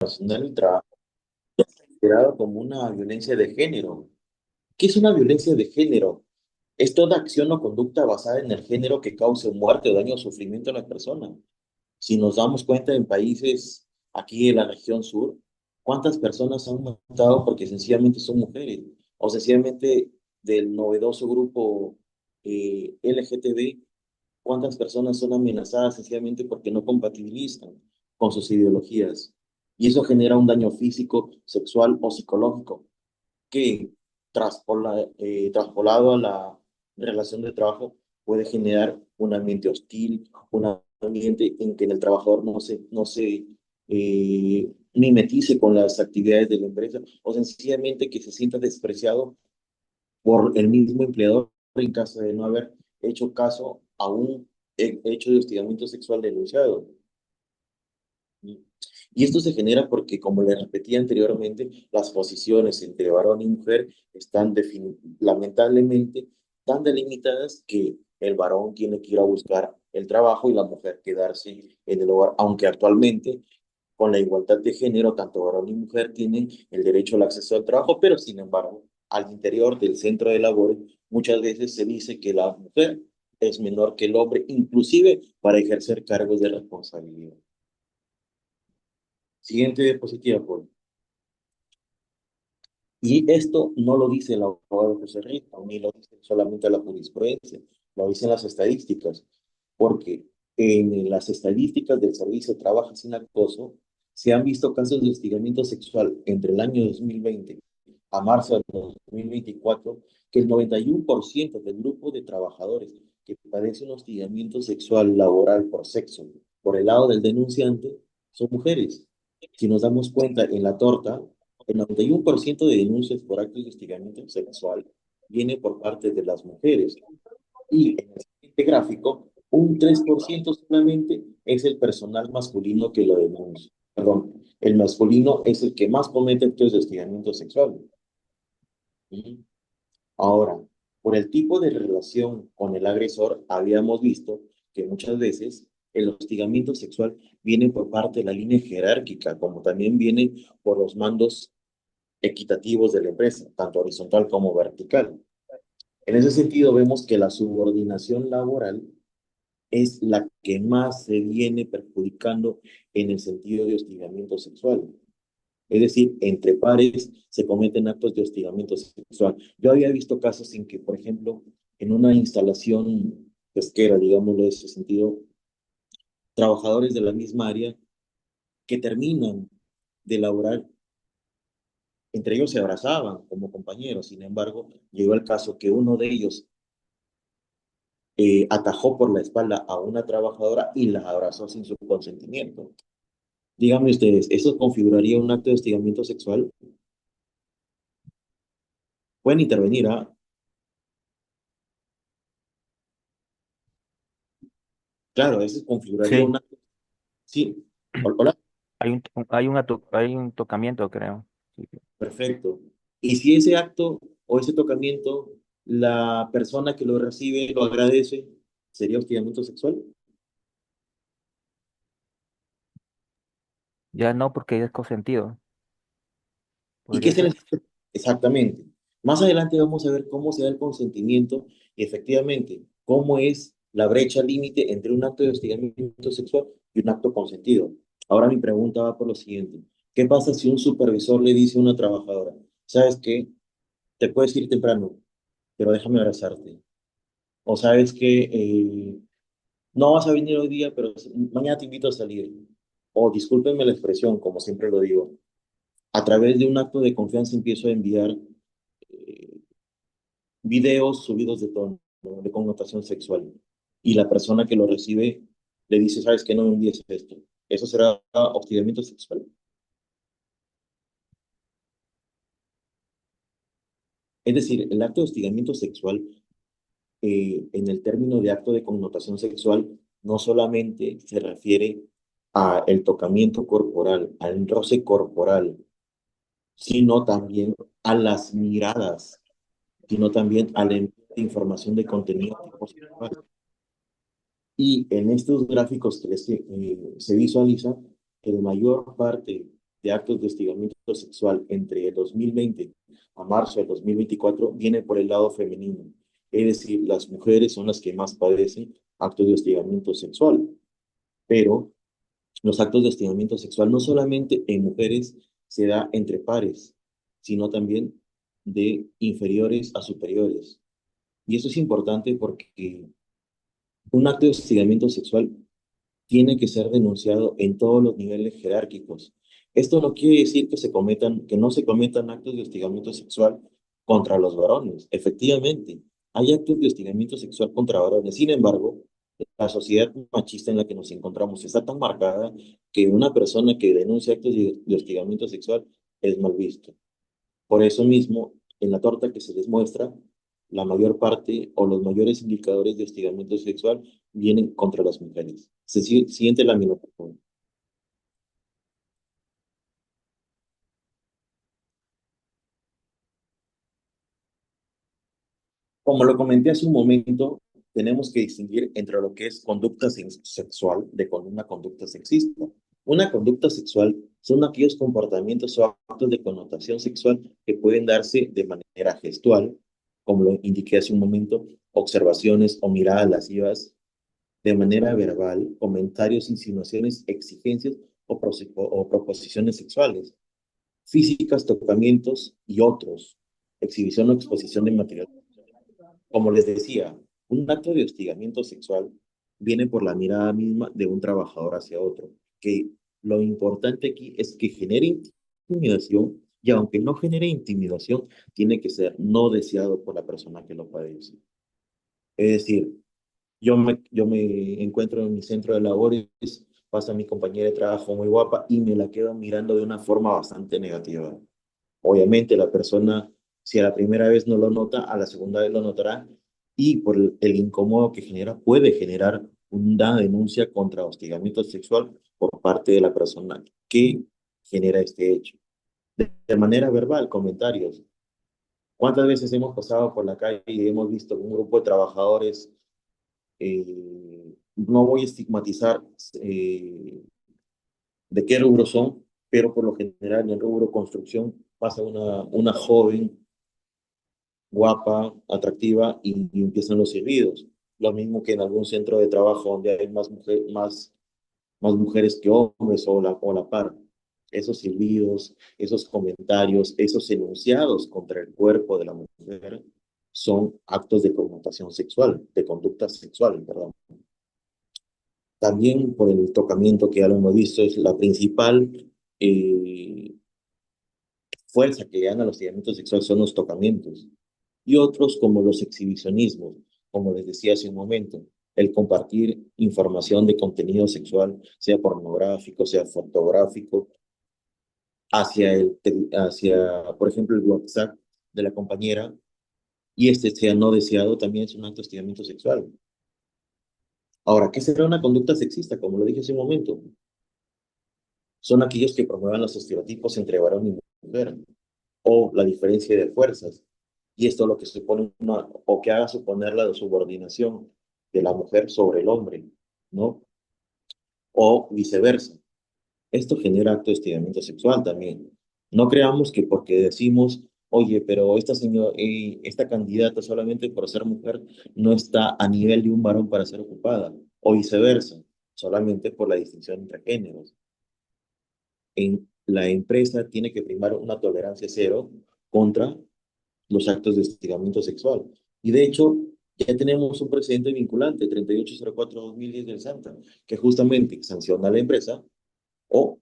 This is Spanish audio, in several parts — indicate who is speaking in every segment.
Speaker 1: Internacional del Trabajo es considerado como una violencia de género. ¿Qué es una violencia de género? Es toda acción o conducta basada en el género que cause muerte o daño o sufrimiento a la persona. Si nos damos cuenta en países aquí en la región sur, ¿cuántas personas han matado porque sencillamente son mujeres? O sencillamente del novedoso grupo LGTB, ¿cuántas personas son amenazadas sencillamente porque no compatibilizan con sus ideologías? Y eso genera un daño físico, sexual o psicológico que traspolado a la relación de trabajo puede generar un ambiente hostil, un ambiente en que el trabajador no se mimetice con las actividades de la empresa o sencillamente que se sienta despreciado por el mismo empleador en caso de no haber hecho caso a un hecho de hostigamiento sexual denunciado. Y esto se genera porque, como le repetí anteriormente, las posiciones entre varón y mujer están lamentablemente tan delimitadas que el varón tiene que ir a buscar el trabajo y la mujer quedarse en el hogar, aunque actualmente con la igualdad de género, tanto varón y mujer tienen el derecho al acceso al trabajo, pero sin embargo, al interior del centro de labores, muchas veces se dice que la mujer es menor que el hombre, inclusive para ejercer cargos de responsabilidad. Siguiente diapositiva, por favor. Y esto no lo dice el abogado José Rita, ni lo dice solamente la jurisprudencia, lo dicen las estadísticas, porque en las estadísticas del Servicio de Trabajo sin Acoso se han visto casos de hostigamiento sexual entre el año 2020 a marzo del 2024, que el 91% del grupo de trabajadores que padecen hostigamiento sexual laboral por sexo, por el lado del denunciante, son mujeres. Si nos damos cuenta en la torta, el 91% de denuncias por actos de hostigamiento sexual viene por parte de las mujeres. Y en el siguiente gráfico, un 3% solamente es el personal masculino que lo denuncia. Perdón, el masculino es el que más comete actos de hostigamiento sexual. ¿Sí? Ahora, por el tipo de relación con el agresor, habíamos visto que muchas veces el hostigamiento sexual viene por parte de la línea jerárquica, como también viene por los mandos equitativos de la empresa, tanto horizontal como vertical. En ese sentido, vemos que la subordinación laboral es la que más se viene perjudicando en el sentido de hostigamiento sexual. Es decir, entre pares se cometen actos de hostigamiento sexual. Yo había visto casos en que, por ejemplo, en una instalación pesquera, digámoslo en ese sentido, trabajadores de la misma área que terminan de laborar, entre ellos se abrazaban como compañeros. Sin embargo, llegó el caso que uno de ellos atajó por la espalda a una trabajadora y la abrazó sin su consentimiento. Díganme ustedes, ¿eso configuraría un acto de hostigamiento sexual? Pueden intervenir, ¿ah? Claro, eso configuraría
Speaker 2: Sí,
Speaker 1: un acto. Sí, hola,
Speaker 2: hay un tocamiento, creo. Sí.
Speaker 1: perfecto. Y si ese acto o ese tocamiento, la persona que lo recibe lo agradece, ¿sería hostigamiento sexual?
Speaker 2: Ya no, porque es consentido.
Speaker 1: ¿Y qué
Speaker 2: Podría
Speaker 1: se
Speaker 2: ser.
Speaker 1: necesita? Exactamente. Más adelante vamos a ver cómo se da el consentimiento y efectivamente cómo es la brecha límite entre un acto de hostigamiento sexual y un acto consentido. Ahora mi pregunta va por lo siguiente. ¿Qué pasa si un supervisor le dice a una trabajadora, sabes qué, te puedes ir temprano, pero déjame abrazarte? O sabes que no vas a venir hoy día, pero mañana te invito a salir. O discúlpenme la expresión, como siempre lo digo, a través de un acto de confianza empiezo a enviar eh, videos subidos de tono, de connotación sexual. Y la persona que lo recibe le dice, ¿sabes qué? No me envíes esto. ¿Eso será hostigamiento sexual? Es decir, el acto de hostigamiento sexual, en el término de acto de connotación sexual, no solamente se refiere a el tocamiento corporal, al roce corporal, sino también a las miradas, sino también a la información de contenido tipo sexual. Y en estos gráficos que se visualiza que la mayor parte de actos de hostigamiento sexual entre el 2020 a marzo del 2024 viene por el lado femenino. Es decir, las mujeres son las que más padecen actos de hostigamiento sexual, pero los actos de hostigamiento sexual no solamente en mujeres se da entre pares, sino también de inferiores a superiores. Y eso es importante porque un acto de hostigamiento sexual tiene que ser denunciado en todos los niveles jerárquicos. Esto no quiere decir que que no se cometan actos de hostigamiento sexual contra los varones. Efectivamente, hay actos de hostigamiento sexual contra varones. Sin embargo, la sociedad machista en la que nos encontramos está tan marcada que una persona que denuncia actos de hostigamiento sexual es mal visto. Por eso mismo, en la torta que se les muestra, la mayor parte o los mayores indicadores de hostigamiento sexual vienen contra las mujeres. Siguiente lámina, por favor. Como lo comenté hace un momento, tenemos que distinguir entre lo que es conducta sexual de con una conducta sexista. Una conducta sexual son aquellos comportamientos o actos de connotación sexual que pueden darse de manera gestual, como lo indiqué hace un momento, observaciones o miradas lascivas, de manera verbal, comentarios, insinuaciones, exigencias o proposiciones sexuales, físicas, tocamientos y otros, exhibición o exposición de material. Como les decía, un acto de hostigamiento sexual viene por la mirada misma de un trabajador hacia otro, que lo importante aquí es que genere intimidación y aunque no genere intimidación, tiene que ser no deseado por la persona que lo padece. Es decir, yo me encuentro en mi centro de labores, pasa mi compañera de trabajo muy guapa y me la quedo mirando de una forma bastante negativa. Obviamente la persona, si a la primera vez no lo nota, a la segunda vez lo notará y por el incómodo que genera, puede generar una denuncia contra hostigamiento sexual por parte de la persona que genera este hecho. De manera verbal, comentarios. ¿Cuántas veces hemos pasado por la calle y hemos visto un grupo de trabajadores? No voy a estigmatizar de qué rubro son, pero por lo general en el rubro construcción pasa una joven guapa, atractiva y empiezan los silbidos. Lo mismo que en algún centro de trabajo donde hay más mujeres que hombres o la par. Esos silbidos, esos comentarios, esos enunciados contra el cuerpo de la mujer son actos de connotación sexual, de conducta sexual, perdón. También por el tocamiento que ya lo hemos visto, es la principal eh, fuerza que le dan a los hostigamientos sexuales son los tocamientos. Y otros como los exhibicionismos, como les decía hace un momento, el compartir información de contenido sexual, sea pornográfico, sea fotográfico, por ejemplo, el WhatsApp de la compañera, y este sea no deseado, también es un acto de hostigamiento sexual. Ahora, ¿qué será una conducta sexista? Como lo dije hace un momento, son aquellos que promuevan los estereotipos entre varón y mujer, o la diferencia de fuerzas. Y esto lo que supone o que haga suponer la subordinación de la mujer sobre el hombre, ¿no? O viceversa. Esto genera acto de hostigamiento sexual también. No creamos que porque decimos, oye, pero esta candidata solamente por ser mujer no está a nivel de un varón para ser ocupada, o viceversa, solamente por la distinción entre géneros. La empresa tiene que primar una tolerancia cero contra los actos de hostigamiento sexual. Y de hecho, ya tenemos un precedente vinculante, 3804-2010 del SANTA, que justamente sanciona a la empresa o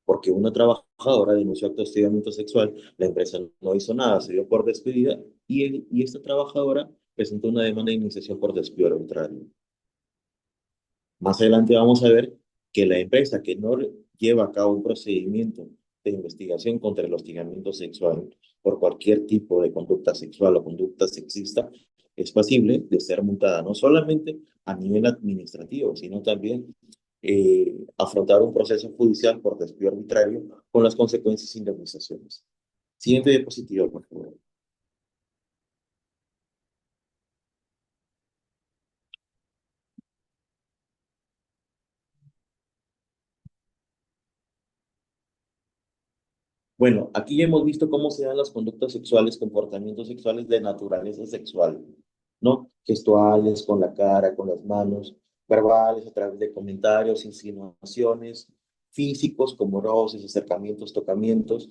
Speaker 1: porque una trabajadora denunció acto de hostigamiento sexual, la empresa no hizo nada, se dio por despedida y esta trabajadora presentó una demanda de indemnización por despido arbitrario. Más adelante vamos a ver que la empresa que no lleva a cabo un procedimiento de investigación contra el hostigamiento sexual por cualquier tipo de conducta sexual o conducta sexista es pasible de ser multada, no solamente a nivel administrativo, sino también afrontar un proceso judicial por despido arbitrario con las consecuencias de indemnizaciones. Siguiente diapositiva, por favor. Bueno, aquí ya hemos visto cómo se dan las conductas sexuales, comportamientos sexuales de naturaleza sexual, ¿no? Gestuales, con la cara, con las manos, verbales, a través de comentarios, insinuaciones, físicos como roces, acercamientos, tocamientos,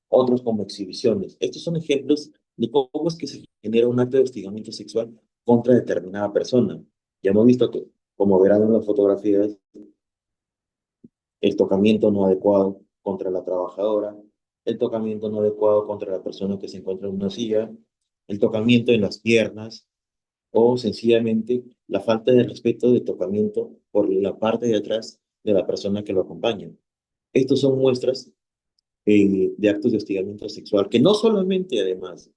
Speaker 1: otros como exhibiciones. Estos son ejemplos de cómo es que se genera un acto de hostigamiento sexual contra determinada persona. Ya hemos visto que, como verán en las fotografías, el tocamiento no adecuado contra la trabajadora, el tocamiento no adecuado contra la persona que se encuentra en una silla, el tocamiento en las piernas o sencillamente la falta de respeto de tocamiento por la parte de atrás de la persona que lo acompaña. Estos son muestras de actos de hostigamiento sexual que no solamente además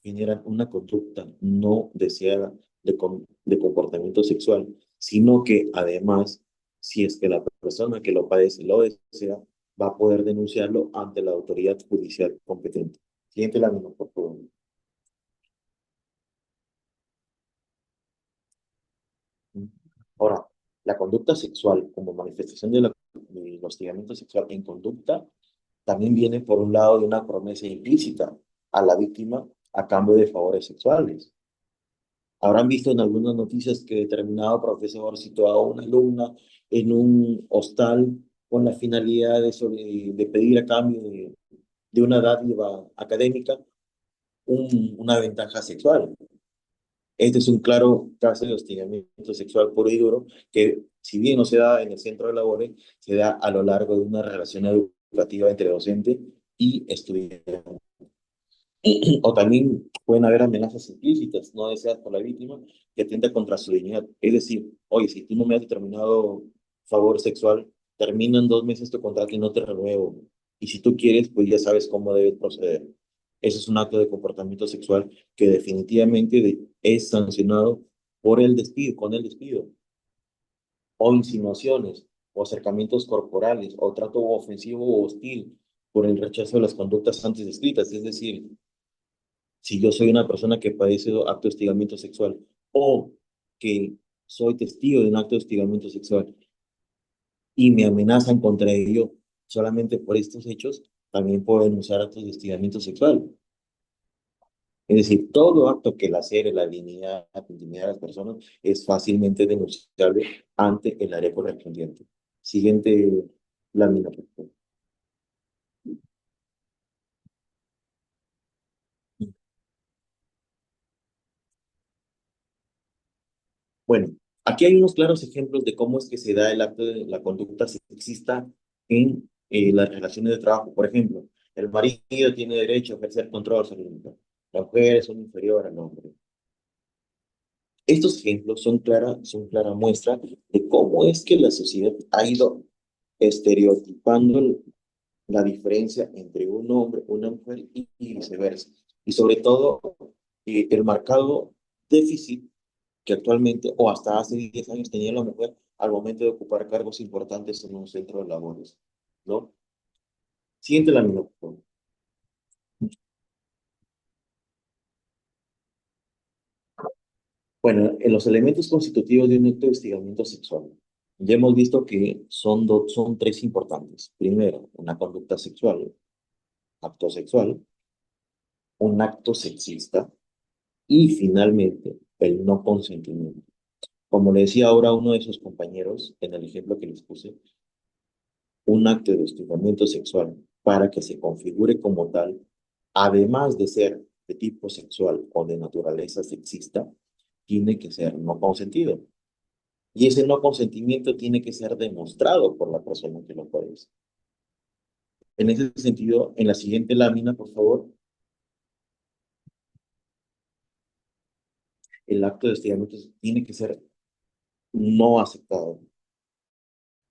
Speaker 1: generan una conducta no deseada de comportamiento sexual, sino que además, si es que la persona que lo padece lo desea, va a poder denunciarlo ante la autoridad judicial competente. Siguiente lámina, por favor. Ahora, la conducta sexual como manifestación del hostigamiento sexual en conducta también viene por un lado de una promesa implícita a la víctima a cambio de favores sexuales. Habrán visto en algunas noticias que determinado profesor citó a una alumna en un hostal con la finalidad de pedir a cambio de una dádiva académica una ventaja sexual. Este es un claro caso de hostigamiento sexual puro y duro que, si bien no se da en el centro de labores, se da a lo largo de una relación educativa entre docente y estudiante. O también pueden haber amenazas implícitas, no deseadas por la víctima, que atenta contra su dignidad. Es decir, oye, si tú no me has determinado favor sexual, termina en 2 meses tu contrato y no te renuevo. Y si tú quieres, pues ya sabes cómo debes proceder. Eso es un acto de comportamiento sexual que definitivamente es sancionado por el despido, con el despido. O insinuaciones, o acercamientos corporales, o trato ofensivo o hostil por el rechazo de las conductas antes descritas. Es decir, si yo soy una persona que padece acto de hostigamiento sexual o que soy testigo de un acto de hostigamiento sexual y me amenazan contra ello solamente por estos hechos, también pueden usar actos de hostigamiento sexual. Es decir, todo acto que lacere la dignidad, la intimidad de las personas es fácilmente denunciable ante el área correspondiente. Siguiente lámina, por favor. Bueno, aquí hay unos claros ejemplos de cómo es que se da el acto de la conducta sexista en las relaciones de trabajo. Por ejemplo, el marido tiene derecho a ejercer control sobre la mujer. Las mujeres son inferiores al hombre. Estos ejemplos son clara muestra de cómo es que la sociedad ha ido estereotipando la diferencia entre un hombre, una mujer y viceversa. Y sobre todo, el marcado déficit que actualmente o hasta hace 10 años tenía la mujer al momento de ocupar cargos importantes en un centro de labores, ¿no? Siguiente lámina, por favor. Bueno, en los elementos constitutivos de un acto de hostigamiento sexual, ya hemos visto que son tres importantes. Primero, una conducta sexual, acto sexual, un acto sexista y finalmente el no consentimiento. Como le decía ahora a uno de sus compañeros en el ejemplo que les puse, un acto de hostigamiento sexual para que se configure como tal, además de ser de tipo sexual o de naturaleza sexista, tiene que ser no consentido. Y ese no consentimiento tiene que ser demostrado por la persona que lo padece. En ese sentido, en la siguiente lámina, por favor, el acto de hostigamiento tiene que ser no aceptado,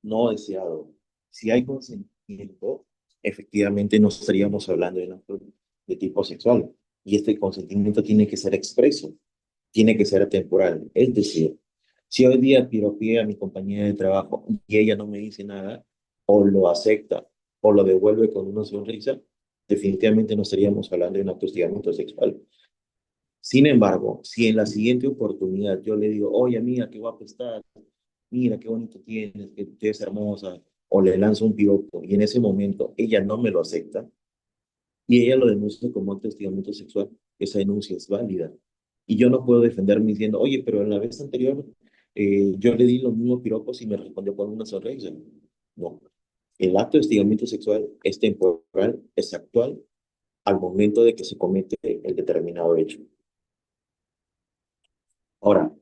Speaker 1: no deseado. Si hay consentimiento, efectivamente no estaríamos hablando de un acto de tipo sexual. Y este consentimiento tiene que ser expreso, tiene que ser temporal. Es decir, si hoy día piropeé a mi compañera de trabajo y ella no me dice nada, o lo acepta, o lo devuelve con una sonrisa, definitivamente no estaríamos hablando de un acto de hostigamiento sexual. Sin embargo, si en la siguiente oportunidad yo le digo, oye amiga, qué guapo estás, mira qué bonito tienes, que eres hermosa, o le lanzo un piropo y en ese momento ella no me lo acepta, y ella lo denuncia como acto de hostigamiento sexual, esa denuncia es válida. Y yo no puedo defenderme diciendo, oye, pero en la vez anterior yo le di los mismos piropos y me respondió con una sonrisa. No, el acto de hostigamiento sexual es temporal, es actual, al momento de que se comete el determinado hecho. Ahora,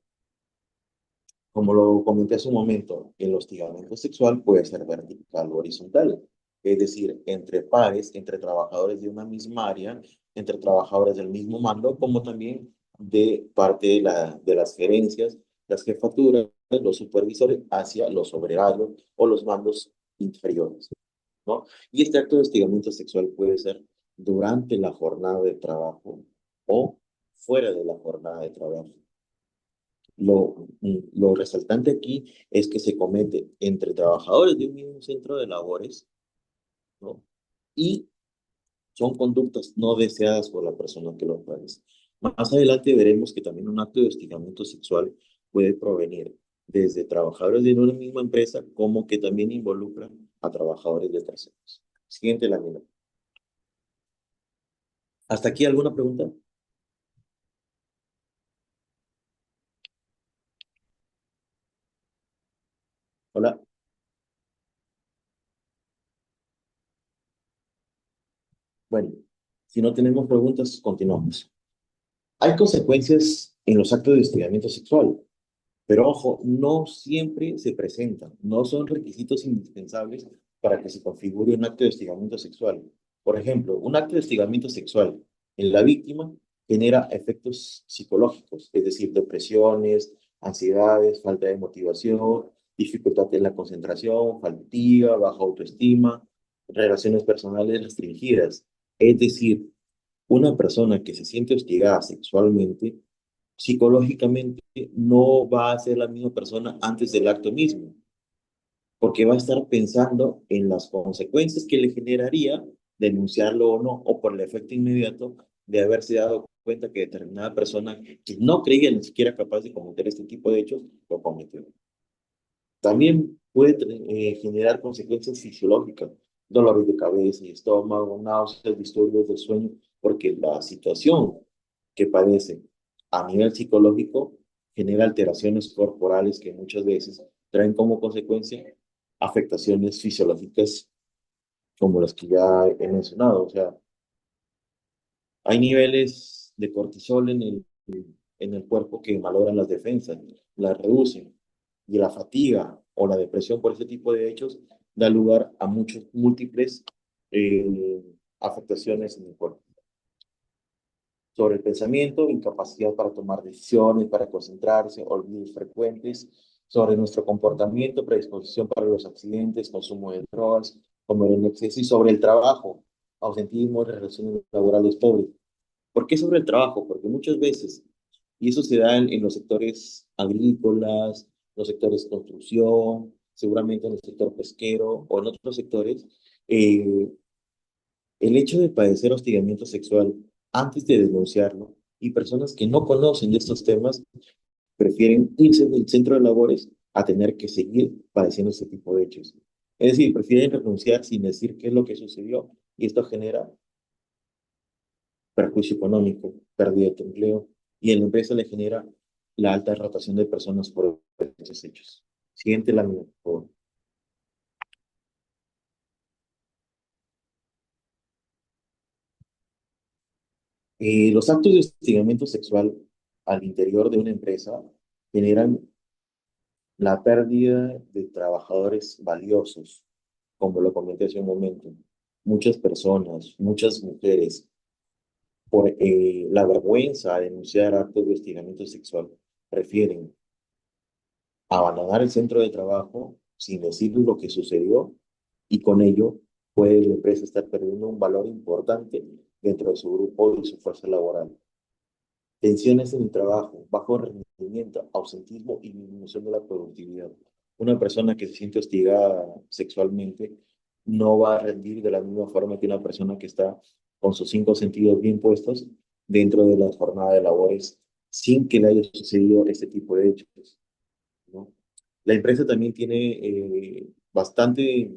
Speaker 1: como lo comenté hace un momento, el hostigamiento sexual puede ser vertical o horizontal, es decir, entre pares, entre trabajadores de una misma área, entre trabajadores del mismo mando, como también de parte de las gerencias, las jefaturas, los supervisores hacia los operarios o los mandos inferiores, ¿no? Y este acto de hostigamiento sexual puede ser durante la jornada de trabajo o fuera de la jornada de trabajo. Lo resaltante aquí es que se comete entre trabajadores de un mismo centro de labores, ¿no? Y son conductas no deseadas por la persona que lo padece. Más adelante veremos que también un acto de hostigamiento sexual puede provenir desde trabajadores de una misma empresa, como que también involucra a trabajadores de terceros. Siguiente lámina. ¿Hasta aquí alguna pregunta? Hola. Bueno, si no tenemos preguntas, continuamos. Hay consecuencias en los actos de hostigamiento sexual. Pero ojo, no siempre se presentan, no son requisitos indispensables para que se configure un acto de hostigamiento sexual. Por ejemplo, un acto de hostigamiento sexual en la víctima genera efectos psicológicos, es decir, depresiones, ansiedades, falta de motivación, dificultad en la concentración, fatiga, baja autoestima, relaciones personales restringidas. Es decir, una persona que se siente hostigada sexualmente psicológicamente no va a ser la misma persona antes del acto mismo, porque va a estar pensando en las consecuencias que le generaría denunciarlo o no, o por el efecto inmediato de haberse dado cuenta que determinada persona que no creía ni siquiera capaz de cometer este tipo de hechos, lo cometió. También puede generar consecuencias fisiológicas, dolores de cabeza y estómago, náuseas, disturbios del sueño, porque la situación que padece a nivel psicológico genera alteraciones corporales que muchas veces traen como consecuencia afectaciones fisiológicas como las que ya he mencionado. O sea, hay niveles de cortisol en el cuerpo que malogran las defensas, las reducen, y la fatiga o la depresión por ese tipo de hechos da lugar a muchos múltiples eh, afectaciones en el cuerpo. Sobre el pensamiento, incapacidad para tomar decisiones, para concentrarse, olvidos frecuentes, sobre nuestro comportamiento, predisposición para los accidentes, consumo de drogas, comer en exceso, y sobre el trabajo, ausentismo, relaciones laborales pobres. ¿Por qué sobre el trabajo? Porque muchas veces, y eso se da en los sectores agrícolas, los sectores de construcción, seguramente en el sector pesquero o en otros sectores, eh, el hecho de padecer hostigamiento sexual antes de denunciarlo y personas que no conocen de estos temas prefieren irse del centro de labores a tener que seguir padeciendo este tipo de hechos. Es decir, prefieren renunciar sin decir qué es lo que sucedió y esto genera perjuicio económico, pérdida de empleo, y en la empresa le genera la alta rotación de personas por estos hechos. Siguiente lámina, por favor. Los actos de hostigamiento sexual al interior de una empresa generan la pérdida de trabajadores valiosos, como lo comenté hace un momento. Muchas personas, muchas mujeres, por la vergüenza de denunciar actos de hostigamiento sexual, prefieren abandonar el centro de trabajo sin decir lo que sucedió y con ello puede la empresa estar perdiendo un valor importante dentro de su grupo y su fuerza laboral. Tensiones en el trabajo, bajo rendimiento, ausentismo y disminución de la productividad. Una persona que se siente hostigada sexualmente no va a rendir de la misma forma que una persona que está con sus cinco sentidos bien puestos dentro de la jornada de labores sin que le haya sucedido este tipo de hechos, ¿no? La empresa también tiene bastante,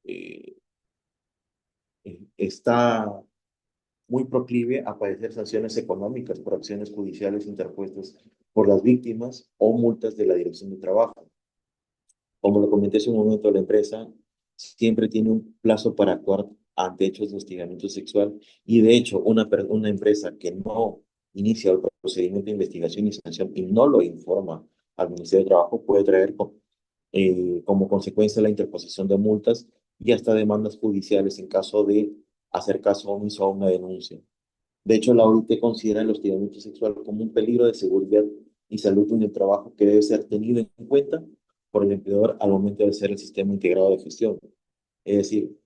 Speaker 1: eh, está muy proclive a padecer sanciones económicas por acciones judiciales interpuestas por las víctimas o multas de la Dirección de Trabajo. Como lo comenté hace un momento, la empresa siempre tiene un plazo para actuar ante hechos de hostigamiento sexual y de hecho una empresa que no inicia el procedimiento de investigación y sanción y no lo informa al Ministerio de Trabajo puede traer como consecuencia la interposición de multas y hasta demandas judiciales en caso de hacer caso omiso a una denuncia. De hecho, la OIT considera el hostigamiento sexual como un peligro de seguridad y salud en el trabajo que debe ser tenido en cuenta por el empleador al momento de hacer el sistema integrado de gestión. Es decir,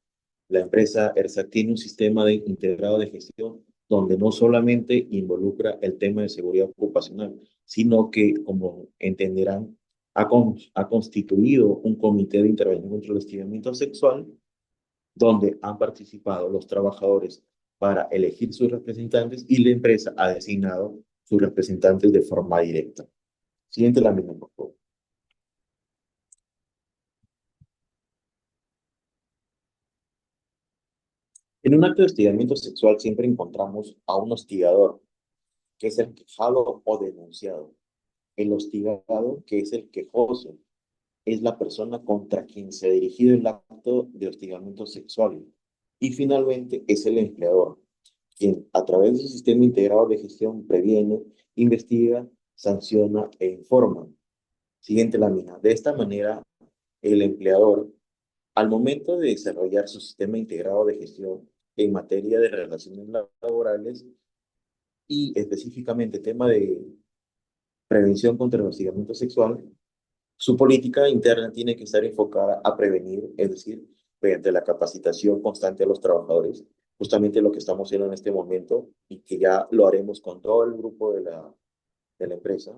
Speaker 1: la empresa ERSAC tiene un sistema integrado de gestión donde no solamente involucra el tema de seguridad ocupacional, sino que, como entenderán, ha constituido un comité de intervención contra el hostigamiento sexual donde han participado los trabajadores para elegir sus representantes y la empresa ha designado sus representantes de forma directa. Siguiente lámina, por favor. En un acto de hostigamiento sexual siempre encontramos a un hostigador, que es el quejado o denunciado. El hostigado, que es el quejoso, es la persona contra quien se ha dirigido el acto de hostigamiento sexual. Y finalmente es el empleador, quien a través de su sistema integrado de gestión previene, investiga, sanciona e informa. Siguiente lámina. De esta manera, el empleador, al momento de desarrollar su sistema integrado de gestión en materia de relaciones laborales y específicamente tema de prevención contra el hostigamiento sexual, su política interna tiene que estar enfocada a prevenir, es decir, mediante la capacitación constante a los trabajadores, justamente lo que estamos haciendo en este momento y que ya lo haremos con todo el grupo de la empresa.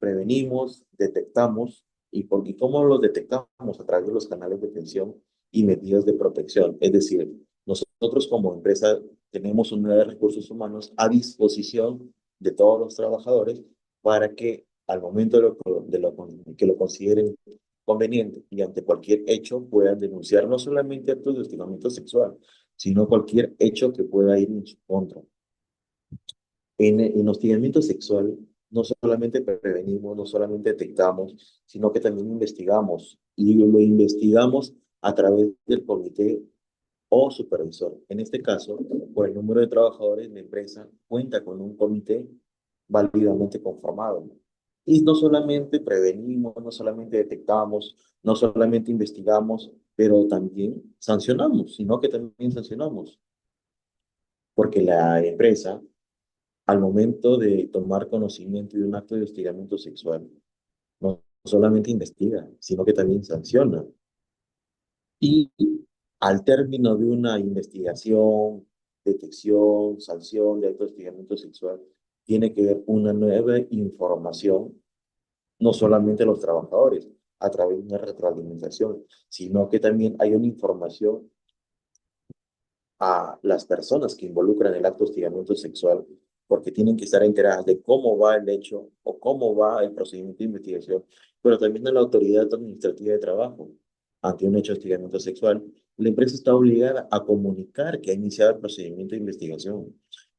Speaker 1: Prevenimos, detectamos y cómo los detectamos a través de los canales de atención y medidas de protección. Es decir, nosotros como empresa tenemos una de recursos humanos a disposición de todos los trabajadores para que al momento que lo consideren conveniente y ante cualquier hecho puedan denunciar no solamente actos de hostigamiento sexual, sino cualquier hecho que pueda ir en su contra. En hostigamiento sexual no solamente prevenimos, no solamente detectamos, sino que también investigamos y lo investigamos a través del comité o supervisor. En este caso, por el número de trabajadores, la empresa cuenta con un comité válidamente conformado. Y no solamente prevenimos, no solamente detectamos, no solamente investigamos, pero también sancionamos, sino que también sancionamos, porque la empresa al momento de tomar conocimiento de un acto de hostigamiento sexual, no solamente investiga, sino que también sanciona. Y al término de una investigación, detección, sanción de acto de hostigamiento sexual, tiene que haber una nueva información, no solamente a los trabajadores, a través de una retroalimentación, sino que también hay una información a las personas que involucran el acto de hostigamiento sexual, porque tienen que estar enteradas de cómo va el hecho o cómo va el procedimiento de investigación, pero también a la autoridad administrativa de trabajo ante un hecho de hostigamiento sexual. La empresa está obligada a comunicar que ha iniciado el procedimiento de investigación,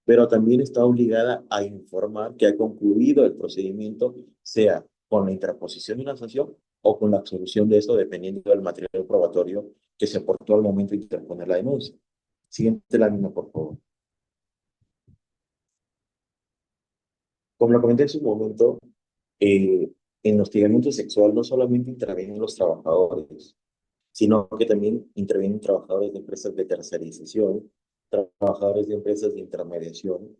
Speaker 1: pero también está obligada a informar que ha concluido el procedimiento, sea con la interposición de una sanción o con la absolución de eso, dependiendo del material probatorio que se aportó al momento de interponer la denuncia. Siguiente lámina, por favor. Como lo comenté en su momento, eh, en hostigamiento sexual no solamente intervienen los trabajadores, sino que también intervienen trabajadores de empresas de tercerización, trabajadores de empresas de intermediación,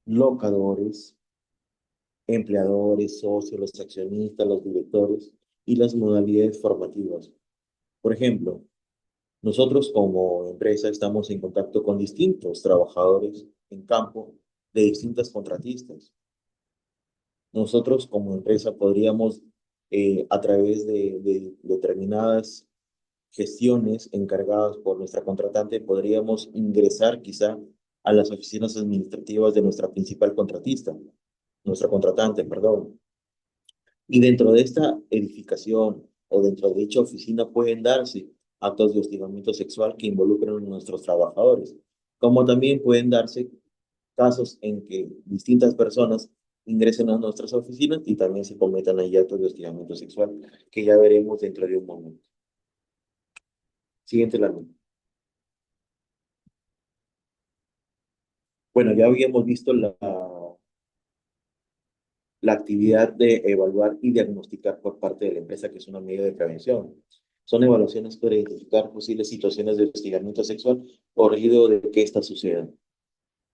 Speaker 1: locadores, empleadores, socios, los accionistas, los directores y las modalidades formativas. Por ejemplo, nosotros como empresa estamos en contacto con distintos trabajadores en campo de distintas contratistas. Nosotros como empresa podríamos, a través de determinadas gestiones encargadas por nuestra contratante, podríamos ingresar quizá a las oficinas administrativas de nuestra principal contratista, nuestra contratante, perdón. Y dentro de esta edificación o dentro de dicha oficina pueden darse actos de hostigamiento sexual que involucran a nuestros trabajadores, como también pueden darse casos en que distintas personas ingresen a nuestras oficinas y también se cometan ahí actos de hostigamiento sexual, que ya veremos dentro de un momento. Siguiente la luz. Bueno, ya habíamos visto la actividad de evaluar y diagnosticar por parte de la empresa, que es una medida de prevención. Son evaluaciones para identificar posibles situaciones de hostigamiento sexual o riesgo de que éstas sucedan.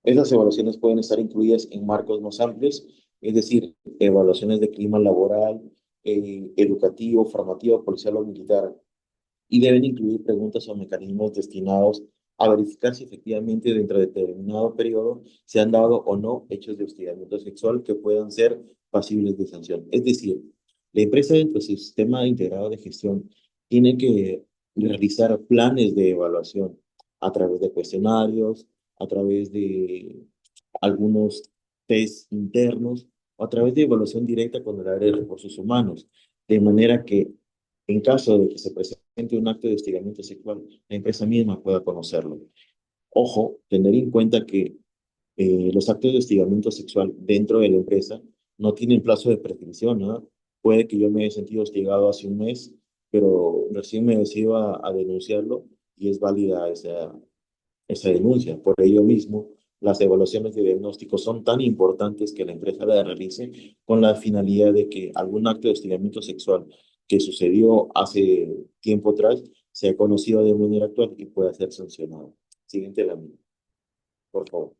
Speaker 1: Estas evaluaciones pueden estar incluidas en marcos más amplios, es decir, evaluaciones de clima laboral, educativo, formativo, policial o militar, y deben incluir preguntas o mecanismos destinados a verificar si efectivamente dentro de determinado periodo se han dado o no hechos de hostigamiento sexual que puedan ser pasibles de sanción. Es decir, la empresa dentro de su sistema integrado de gestión tiene que realizar planes de evaluación a través de cuestionarios, a través de algunos test internos o a través de evaluación directa con el área de recursos humanos, de manera que en caso de que se presente un acto de hostigamiento sexual, la empresa misma pueda conocerlo. Ojo, tener en cuenta que los actos de hostigamiento sexual dentro de la empresa no tienen plazo de prescripción, ¿no? Puede que yo me haya sentido hostigado hace un mes, pero recién me decido a denunciarlo y es válida esa denuncia. Por ello mismo, las evaluaciones de diagnóstico son tan importantes que la empresa la realice con la finalidad de que algún acto de hostigamiento sexual que sucedió hace tiempo atrás sea conocido de manera actual y pueda ser sancionado. Siguiente lámina, por favor.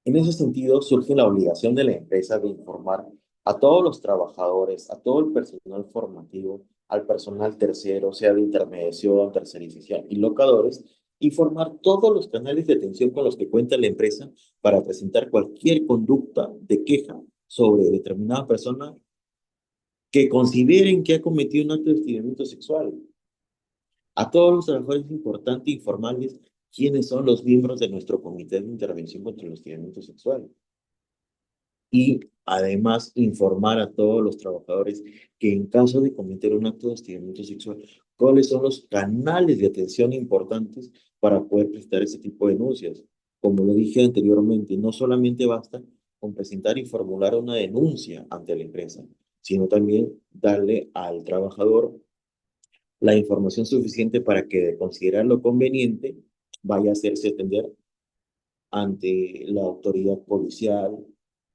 Speaker 1: En ese sentido, surge la obligación de la empresa de informar a todos los trabajadores, a todo el personal formativo, al personal tercero, sea de intermediación, tercerización y locadores, informar todos los canales de atención con los que cuenta la empresa para presentar cualquier conducta de queja sobre determinada persona que consideren que ha cometido un acto de hostigamiento sexual. A todos los trabajadores es importante informarles quiénes son los miembros de nuestro comité de intervención contra el hostigamiento sexual y además informar a todos los trabajadores que en caso de cometer un acto de hostigamiento sexual, cuáles son los canales de atención importantes para poder prestar ese tipo de denuncias. Como lo dije anteriormente, no solamente basta con presentar y formular una denuncia ante la empresa, sino también darle al trabajador la información suficiente para que, de considerarlo conveniente, vaya a hacerse atender ante la autoridad policial,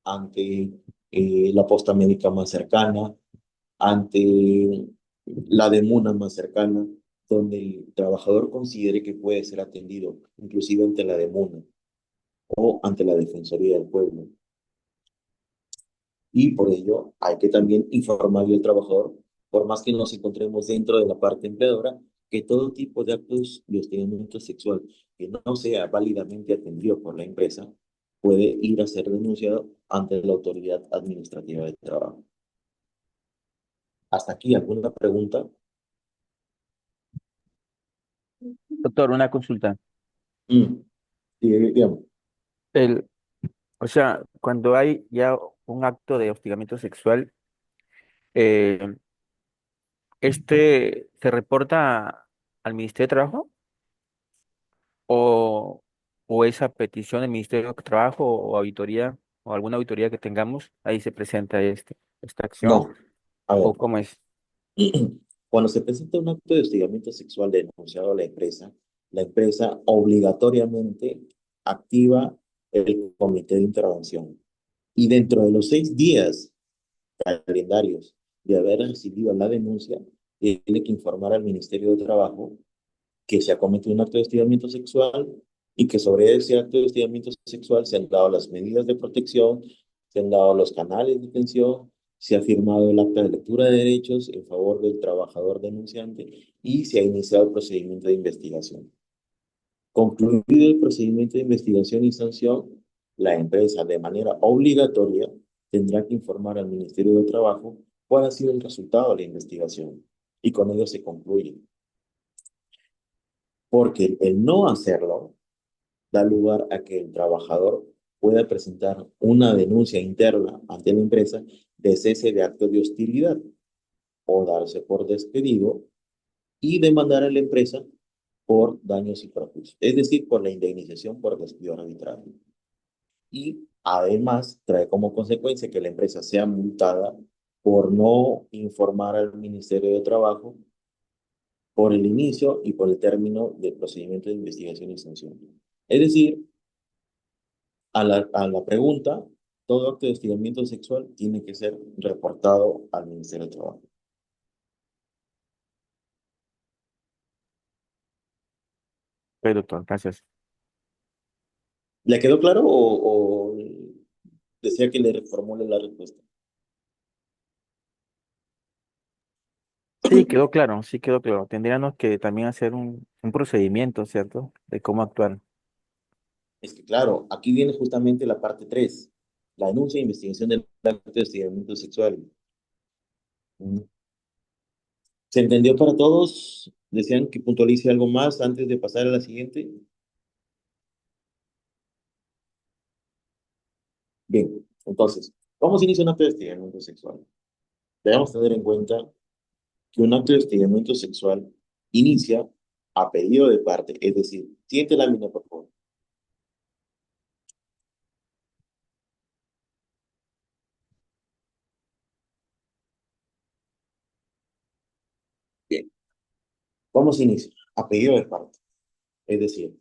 Speaker 1: ante la posta médica más cercana, ante la demuna más cercana, donde el trabajador considere que puede ser atendido, inclusive ante la demuna o ante la Defensoría del Pueblo. Y por ello hay que también informarle al trabajador, por más que nos encontremos dentro de la parte empleadora, que todo tipo de actos de hostigamiento sexual que no sea válidamente atendido por la empresa puede ir a ser denunciado ante la autoridad administrativa de trabajo. ¿Hasta aquí alguna pregunta?
Speaker 2: Doctor, una consulta.
Speaker 1: Mm, digamos.
Speaker 2: El, o sea, cuando hay ya un acto de hostigamiento sexual, eh, ¿este se reporta al Ministerio de Trabajo o, o esa petición del Ministerio de Trabajo o auditoría o alguna auditoría que tengamos, ahí se presenta esta acción
Speaker 1: No, a ver.
Speaker 2: o cómo es?
Speaker 1: Cuando se presenta un acto de hostigamiento sexual denunciado a la empresa obligatoriamente activa el comité de intervención. Y dentro de los 6 días calendarios de haber recibido la denuncia, tiene que informar al Ministerio de Trabajo que se ha cometido un acto de hostigamiento sexual y que sobre ese acto de hostigamiento sexual se han dado las medidas de protección, se han dado los canales de atención, se ha firmado el acta de lectura de derechos en favor del trabajador denunciante y se ha iniciado el procedimiento de investigación. Concluido el procedimiento de investigación y sanción, la empresa de manera obligatoria tendrá que informar al Ministerio de Trabajo cuál ha sido el resultado de la investigación y con ello se concluye. Porque el no hacerlo da lugar a que el trabajador pueda presentar una denuncia interna ante la empresa de cese de acto de hostilidad o darse por despedido y demandar a la empresa por daños y perjuicios, es decir, por la indemnización por despido arbitrario. Y además trae como consecuencia que la empresa sea multada por no informar al Ministerio de Trabajo por el inicio y por el término del procedimiento de investigación y sanción. Es decir, a la pregunta, todo acto de hostigamiento sexual tiene que ser reportado al Ministerio de Trabajo.
Speaker 2: Ok, doctor, gracias.
Speaker 1: ¿Le quedó claro o desea que le reformule la respuesta?
Speaker 2: Sí, quedó claro, sí quedó claro. Tendríamos que también hacer un procedimiento, ¿cierto? De cómo actuar.
Speaker 1: Es que, claro, aquí viene justamente la parte 3, la denuncia e investigación del acto de hostigamiento sexual. Mm. ¿Se entendió para todos? ¿Desean que puntualice algo más antes de pasar a la siguiente? Bien, entonces, ¿cómo se inicia un acto de hostigamiento sexual? Debemos tener en cuenta que un acto de hostigamiento sexual inicia a pedido de parte, es decir, siente la mina, por favor. Bien, ¿cómo se inicia? A pedido de parte, es decir,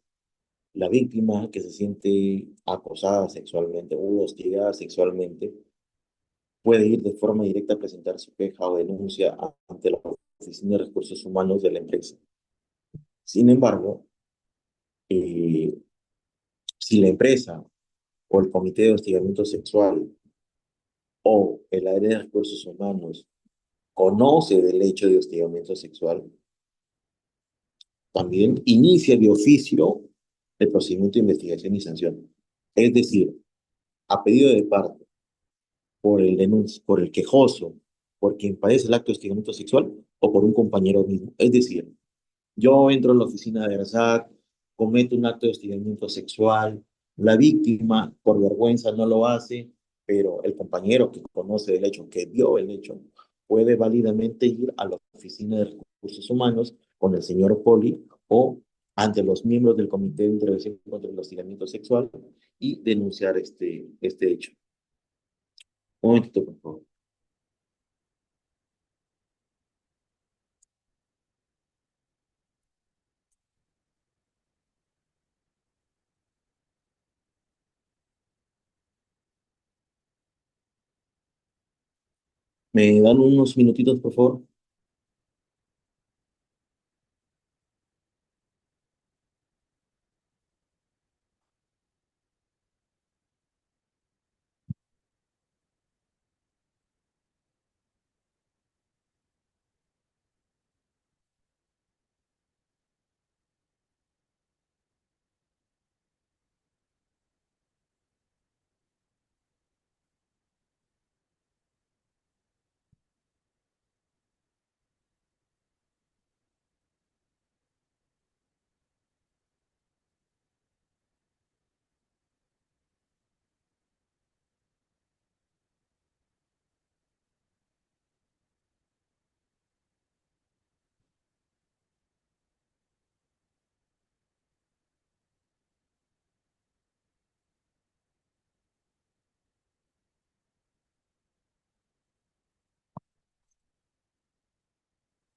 Speaker 1: la víctima que se siente acosada sexualmente o hostigada sexualmente puede ir de forma directa a presentar su queja o denuncia ante la Oficina de Recursos Humanos de la empresa. Sin embargo, eh, si la empresa o el Comité de Hostigamiento Sexual o el área de recursos humanos conoce del hecho de hostigamiento sexual, también inicia de oficio el procedimiento de investigación y sanción. Es decir, a pedido de parte, por el denuncio, por el quejoso, por quien padece el acto de hostigamiento sexual o por un compañero mismo. Es decir, yo entro a la oficina de ARSAT, cometo un acto de hostigamiento sexual, la víctima por vergüenza no lo hace, pero el compañero que conoce el hecho, que vio el hecho, puede válidamente ir a la oficina de recursos humanos con el señor Poli o ante los miembros del Comité de Intervención contra el Hostigamiento Sexual y denunciar este hecho. Un momentito, por favor. ¿Me dan unos minutitos, por favor?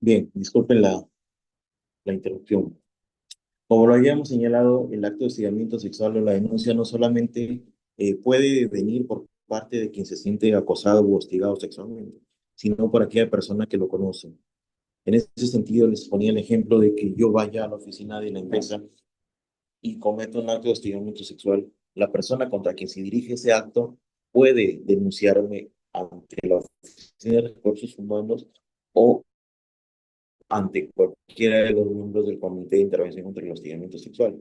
Speaker 1: Bien, disculpen la interrupción. Como lo habíamos señalado, el acto de hostigamiento sexual o la denuncia no solamente puede venir por parte de quien se siente acosado u hostigado sexualmente, sino por aquella persona que lo conoce. En ese sentido, les ponía el ejemplo de que yo vaya a la oficina de la empresa y cometo un acto de hostigamiento sexual. La persona contra quien se dirige ese acto puede denunciarme ante la Oficina de Recursos Humanos o ante cualquiera de los miembros del Comité de Intervención contra el Hostigamiento Sexual.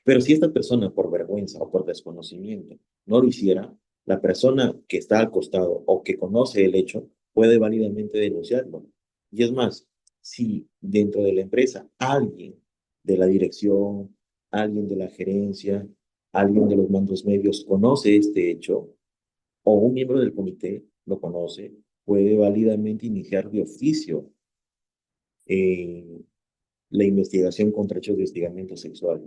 Speaker 1: Pero si esta persona, por vergüenza o por desconocimiento, no lo hiciera, la persona que está al costado o que conoce el hecho puede válidamente denunciarlo. Y es más, si dentro de la empresa alguien de la dirección, alguien de la gerencia, alguien de los mandos medios conoce este hecho o un miembro del comité lo conoce, puede válidamente iniciar de oficio eh, la investigación contra hechos de hostigamiento sexual.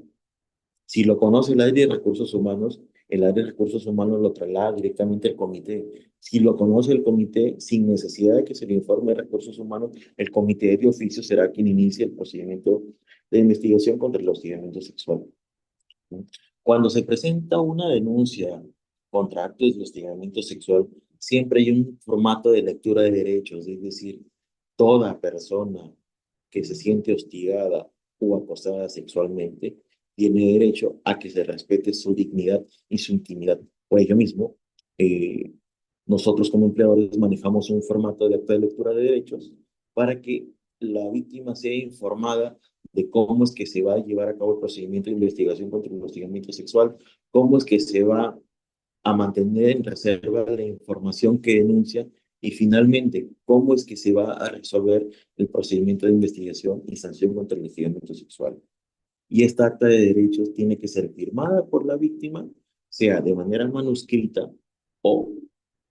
Speaker 1: Si lo conoce el área de recursos humanos, el área de recursos humanos lo traslada directamente al comité. Si lo conoce el comité, sin necesidad de que se le informe de recursos humanos, el comité de oficio será quien inicie el procedimiento de investigación contra el hostigamiento sexual. Cuando se presenta una denuncia contra actos de hostigamiento sexual, siempre hay un formato de lectura de derechos, es decir, toda persona que se siente hostigada o acosada sexualmente tiene derecho a que se respete su dignidad y su intimidad. Por ello mismo, eh, nosotros como empleadores manejamos un formato de acta de lectura de derechos para que la víctima sea informada de cómo es que se va a llevar a cabo el procedimiento de investigación contra el hostigamiento sexual, cómo es que se va a mantener en reserva la información que denuncia y finalmente cómo es que se va a resolver el procedimiento de investigación y sanción contra el hostigamiento sexual. Y esta acta de derechos tiene que ser firmada por la víctima, sea de manera manuscrita o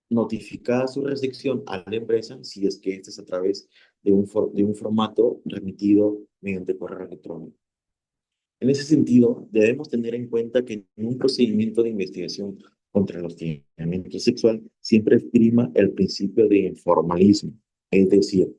Speaker 1: notificada su recepción a la empresa si es que este es a través de un formato remitido mediante correo electrónico. En ese sentido, debemos tener en cuenta que en un procedimiento de investigación contra el hostigamiento sexual siempre prima el principio de informalismo, es decir,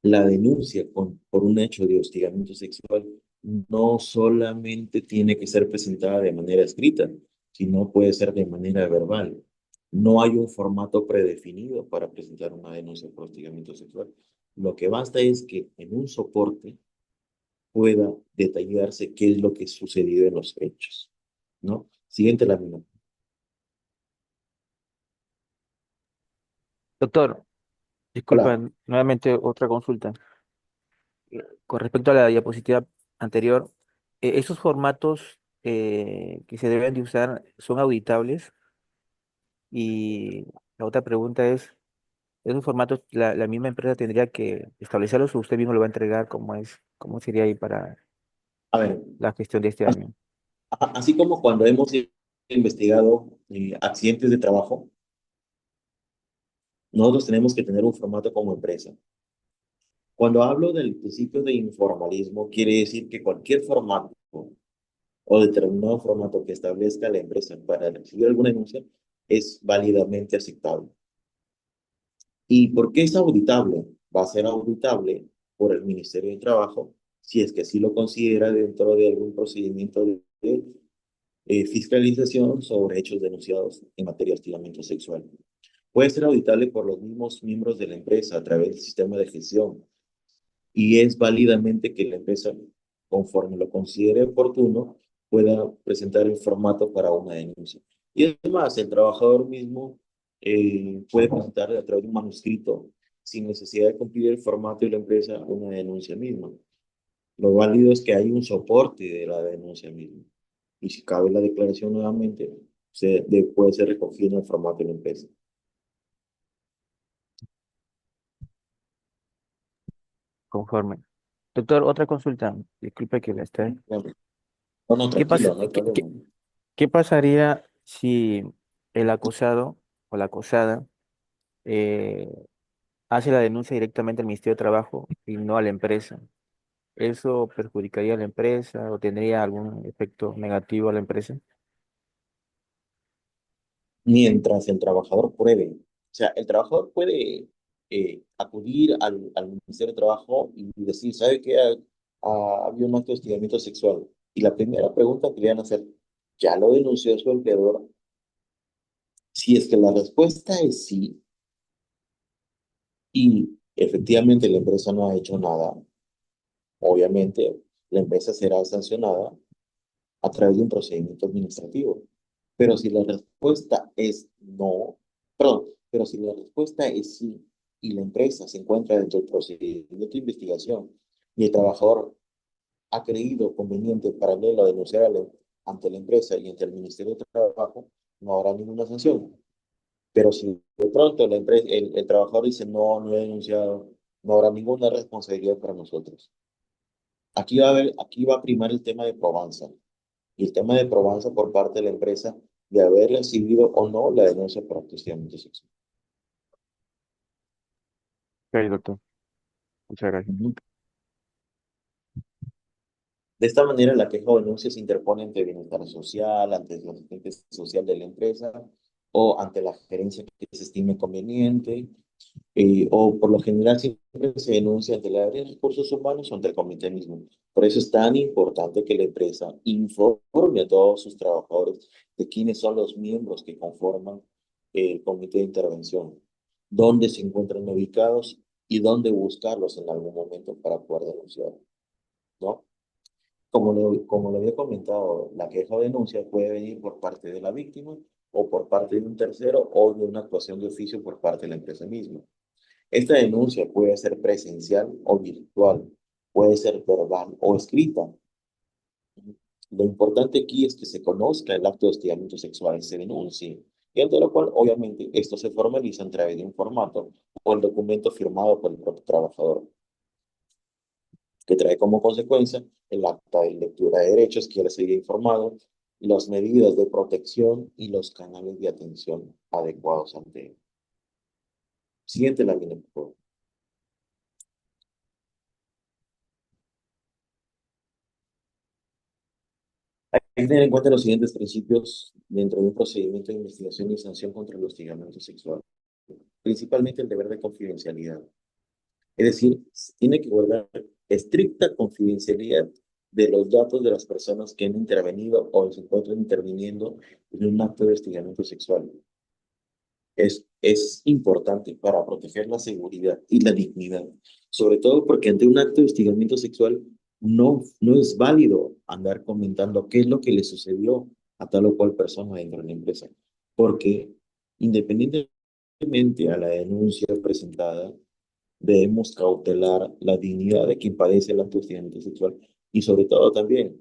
Speaker 1: la denuncia por un hecho de hostigamiento sexual no solamente tiene que ser presentada de manera escrita, sino puede ser de manera verbal. No hay un formato predefinido para presentar una denuncia por hostigamiento sexual. Lo que basta es que en un soporte pueda detallarse qué es lo que sucedió en los hechos, ¿no? Siguiente lámina.
Speaker 2: Doctor, disculpa,
Speaker 1: Hola.
Speaker 2: nuevamente otra consulta. Con respecto a la diapositiva anterior, ¿esos formatos que se deben de usar son auditables? Y la otra pregunta es, ¿esos formatos la misma empresa tendría que establecerlos o usted mismo lo va a entregar? ¿Cómo sería ahí para
Speaker 1: A ver,
Speaker 2: la gestión de este año?
Speaker 1: así como cuando hemos investigado accidentes de trabajo, nosotros tenemos que tener un formato como empresa. Cuando hablo del principio de informalismo, quiere decir que cualquier formato o determinado formato que establezca la empresa para recibir alguna denuncia es válidamente aceptable. ¿Y por qué es auditable? Va a ser auditable por el Ministerio de Trabajo si es que así lo considera dentro de algún procedimiento de fiscalización sobre hechos denunciados en materia de hostigamiento sexual. Puede ser auditable por los mismos miembros de la empresa a través del sistema de gestión y es válidamente que la empresa, conforme lo considere oportuno, pueda presentar el formato para una denuncia. Y además, el trabajador mismo puede presentar a través de un manuscrito, sin necesidad de cumplir el formato de la empresa, una denuncia misma. Lo válido es que hay un soporte de la denuncia misma. Y si cabe la declaración nuevamente, puede ser recogido en el formato de la empresa.
Speaker 2: Conforme. Doctor, otra consulta. Disculpe que la esté.
Speaker 1: No, no,
Speaker 2: ¿Qué pasa,
Speaker 1: tranquilo, no hay problema.
Speaker 2: qué pasaría si el acosado o la acosada eh, hace la denuncia directamente al Ministerio de Trabajo y no a la empresa? ¿Eso perjudicaría a la empresa o tendría algún efecto negativo a la empresa?
Speaker 1: Mientras el trabajador pruebe. O sea, el trabajador puede acudir al Ministerio de Trabajo y decir, ¿sabe qué? Ha habido un acto de hostigamiento sexual. Y la primera pregunta que le van a hacer, ¿ya lo denunció su empleador? Si es que la respuesta es sí, y efectivamente la empresa no ha hecho nada, obviamente la empresa será sancionada a través de un procedimiento administrativo. Pero si la respuesta es no, perdón, pero si la respuesta es sí y la empresa se encuentra dentro del procedimiento de investigación y el trabajador ha creído conveniente paralelo a denunciar ante la empresa y ante el Ministerio de Trabajo, no habrá ninguna sanción. Pero si de pronto la empresa, el trabajador dice no, no he denunciado, no habrá ninguna responsabilidad para nosotros. Aquí va a primar el tema de probanza y el tema de probanza por parte de la empresa de haber recibido o no la denuncia por hostigamiento sexual.
Speaker 2: Ok, doctor. Muchas gracias.
Speaker 1: Ujú. De esta manera, la queja o denuncia se interpone ante el bienestar social, ante el asistente social de la empresa o ante la gerencia que se estime conveniente, o por lo general siempre se denuncia ante el área de recursos humanos o ante el comité mismo. Por eso es tan importante que la empresa informe a todos sus trabajadores de quiénes son los miembros que conforman el comité de intervención, dónde se encuentran ubicados y dónde buscarlos en algún momento para poder denunciar, ¿no? Como lo había comentado, la queja o denuncia puede venir por parte de la víctima o por parte de un tercero o de una actuación de oficio por parte de la empresa misma. Esta denuncia puede ser presencial o virtual, puede ser verbal o escrita. Lo importante aquí es que se conozca el acto de hostigamiento sexual, se denuncie, y ante lo cual, obviamente, esto se formaliza a través de un formato o el documento firmado por el propio trabajador, que trae como consecuencia el acta de lectura de derechos que ya les había informado, las medidas de protección y los canales de atención adecuados ante él. Siguiente lámina, por favor. Hay que tener en cuenta los siguientes principios dentro de un procedimiento de investigación y sanción contra el hostigamiento sexual. Principalmente el deber de confidencialidad. Es decir, se tiene que guardar estricta confidencialidad de los datos de las personas que han intervenido o se encuentran interviniendo en un acto de hostigamiento sexual. Es importante para proteger la seguridad y la dignidad, sobre todo porque ante un acto de hostigamiento sexual no es válido andar comentando qué es lo que le sucedió a tal o cual persona dentro de la empresa, porque independientemente a la denuncia presentada, debemos cautelar la dignidad de quien padece el acto de hostigamiento sexual y sobre todo también,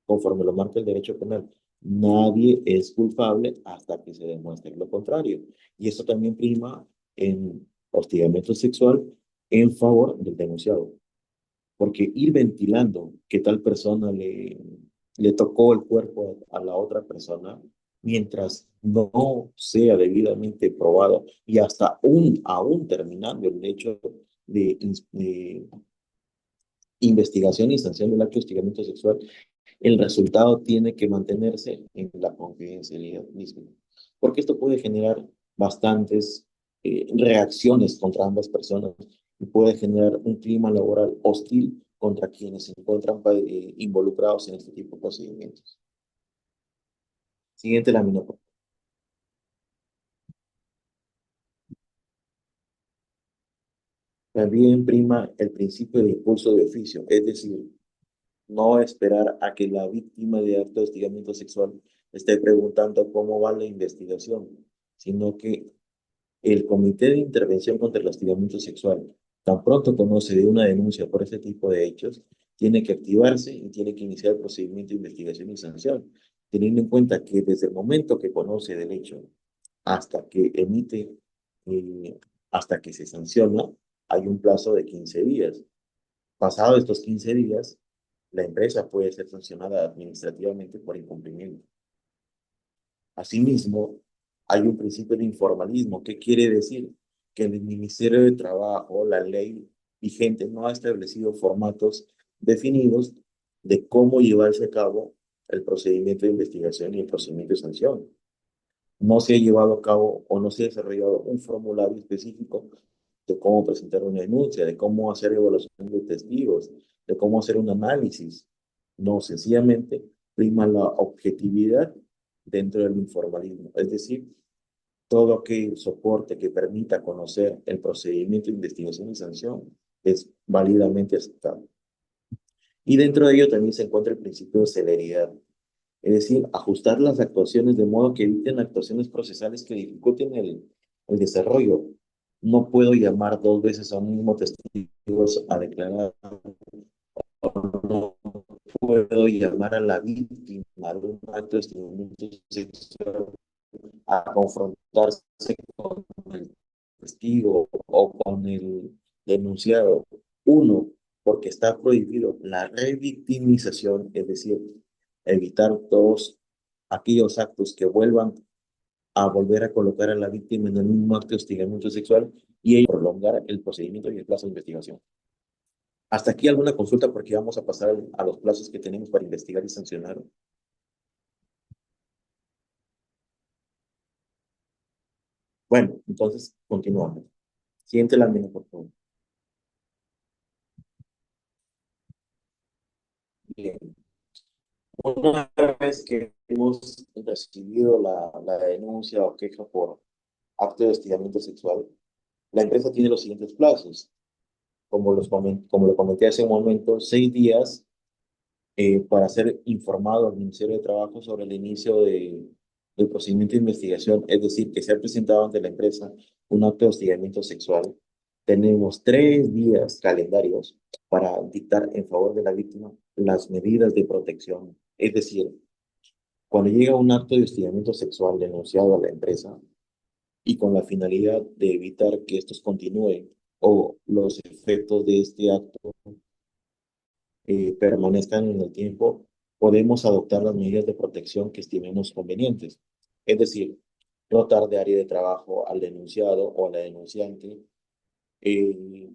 Speaker 1: conforme lo marca el derecho penal, nadie es culpable hasta que se demuestre lo contrario. Y esto también prima en hostigamiento sexual en favor del denunciado. Porque ir ventilando que tal persona le tocó el cuerpo a la otra persona, mientras no sea debidamente probado y hasta aún terminando el hecho de investigación y sanción del acto de hostigamiento sexual, el resultado tiene que mantenerse en la confidencialidad misma, porque esto puede generar bastantes reacciones contra ambas personas y puede generar un clima laboral hostil contra quienes se encuentran involucrados en este tipo de procedimientos. Siguiente lámina. También prima el principio de impulso de oficio, es decir, no esperar a que la víctima de acto de hostigamiento sexual esté preguntando cómo va la investigación, sino que el Comité de Intervención contra el Hostigamiento Sexual, tan pronto conoce de una denuncia por este tipo de hechos, tiene que activarse y tiene que iniciar el procedimiento de investigación y sanción, teniendo en cuenta que desde el momento que conoce del hecho hasta que emite, eh, hasta que se sanciona, hay un plazo de 15 días. Pasado estos 15 días, la empresa puede ser sancionada administrativamente por incumplimiento. Asimismo, hay un principio de informalismo. ¿Qué quiere decir? Que el Ministerio de Trabajo, la ley vigente, no ha establecido formatos definidos de cómo llevarse a cabo el procedimiento de investigación y el procedimiento de sanción. No se ha llevado a cabo o no se ha desarrollado un formulario específico de cómo presentar una denuncia, de cómo hacer evaluación de testigos, de cómo hacer un análisis. No, sencillamente prima la objetividad dentro del informalismo. Es decir, todo aquel soporte que permita conocer el procedimiento de investigación y sanción es válidamente aceptado. Y dentro de ello también se encuentra el principio de celeridad, es decir, ajustar las actuaciones de modo que eviten actuaciones procesales que dificulten el desarrollo. No puedo llamar dos veces a un mismo testigo a declarar, no puedo llamar a la víctima de un acto de hostigamiento sexual a confrontarse con el testigo o con el denunciado. Uno, porque está prohibido la revictimización, es decir, evitar todos aquellos actos que vuelvan a volver a colocar a la víctima en el mismo acto de hostigamiento sexual y prolongar el procedimiento y el plazo de investigación. Hasta aquí alguna consulta porque vamos a pasar a los plazos que tenemos para investigar y sancionar. Bueno, entonces continuamos. Siguiente lámina, por favor. Bien. Una vez que hemos recibido la denuncia o queja por acto de hostigamiento sexual, la empresa tiene los siguientes plazos. Como lo comenté hace un momento, 6 días para ser informado al Ministerio de Trabajo sobre el inicio del procedimiento de investigación, es decir, que se ha presentado ante la empresa un acto de hostigamiento sexual. Tenemos 3 días calendarios para dictar en favor de la víctima las medidas de protección. Es decir, cuando llega un acto de hostigamiento sexual denunciado a la empresa y con la finalidad de evitar que estos continúen o los efectos de este acto permanezcan en el tiempo, podemos adoptar las medidas de protección que estimemos convenientes. Es decir, rotar de área de trabajo al denunciado o a la denunciante, eh,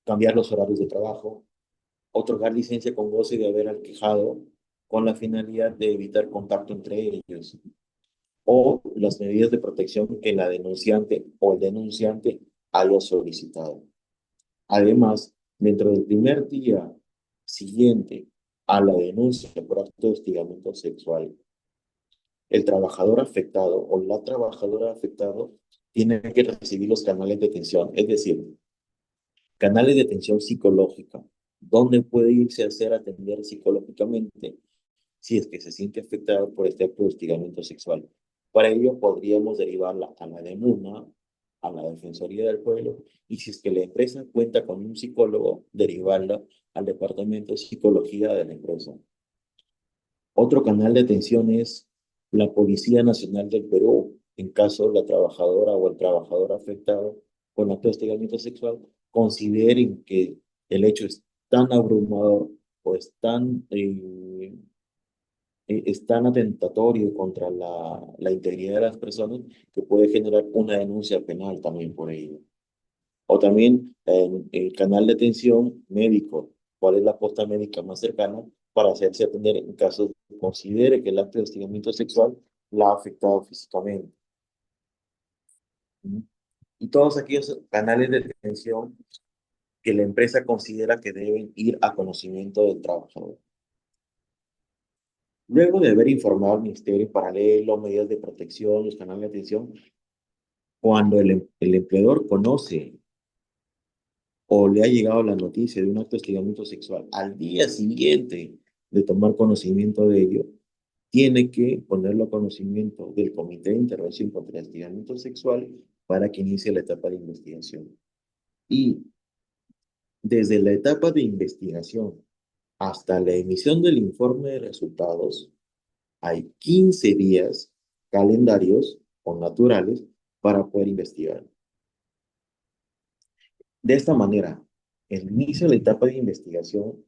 Speaker 1: cambiar los horarios de trabajo, otorgar licencia con goce de haber al quejado con la finalidad de evitar contacto entre ellos, o las medidas de protección que la denunciante o el denunciante haya solicitado. Además, dentro del primer día siguiente a la denuncia por acto de hostigamiento sexual, el trabajador afectado o la trabajadora afectado tiene que recibir los canales de atención, es decir, canales de atención psicológica, donde puede irse a hacer atender psicológicamente si es que se siente afectado por este acto de hostigamiento sexual. Para ello podríamos derivarla a la DEMUNA, a la Defensoría del Pueblo, y si es que la empresa cuenta con un psicólogo, derivarla al Departamento de Psicología de la empresa. Otro canal de atención es la Policía Nacional del Perú, en caso la trabajadora o el trabajador afectado con acto de hostigamiento sexual consideren que el hecho es tan abrumador o es tan atentatorio contra la integridad de las personas que puede generar una denuncia penal también por ello. O también en el canal de atención médico, cuál es la posta médica más cercana para hacerse atender en caso de que considere que el acto de hostigamiento sexual la ha afectado físicamente. ¿Mm? Y todos aquellos canales de atención que la empresa considera que deben ir a conocimiento del trabajador. Luego de haber informado al Ministerio en paralelo, medidas de protección, los canales de atención, cuando el empleador conoce o le ha llegado la noticia de un acto de hostigamiento sexual al día siguiente de tomar conocimiento de ello, tiene que ponerlo a conocimiento del Comité de Intervención contra el Hostigamiento Sexual para que inicie la etapa de investigación. Y desde la etapa de investigación hasta la emisión del informe de resultados, hay 15 días calendarios o naturales para poder investigar. De esta manera, el inicio de la etapa de investigación,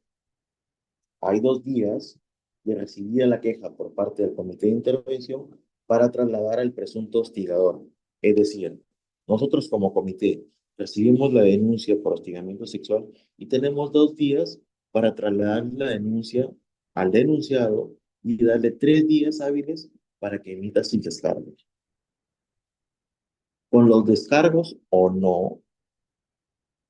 Speaker 1: hay 2 días de recibida la queja por parte del comité de intervención para trasladar al presunto hostigador. Es decir, nosotros como comité recibimos la denuncia por hostigamiento sexual y tenemos 2 días para trasladar la denuncia al denunciado y darle 3 días hábiles para que emita sus descargos. Con los descargos o no,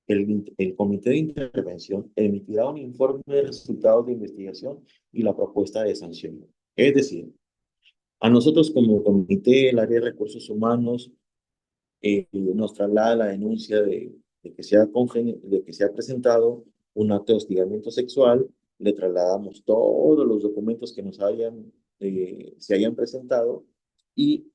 Speaker 1: el comité de intervención emitirá un informe de resultados de investigación y la propuesta de sanción. Es decir, a nosotros como comité, el área de recursos humanos, nos traslada la denuncia de que se ha presentado un acto de hostigamiento sexual, le trasladamos todos los documentos que se hayan presentado y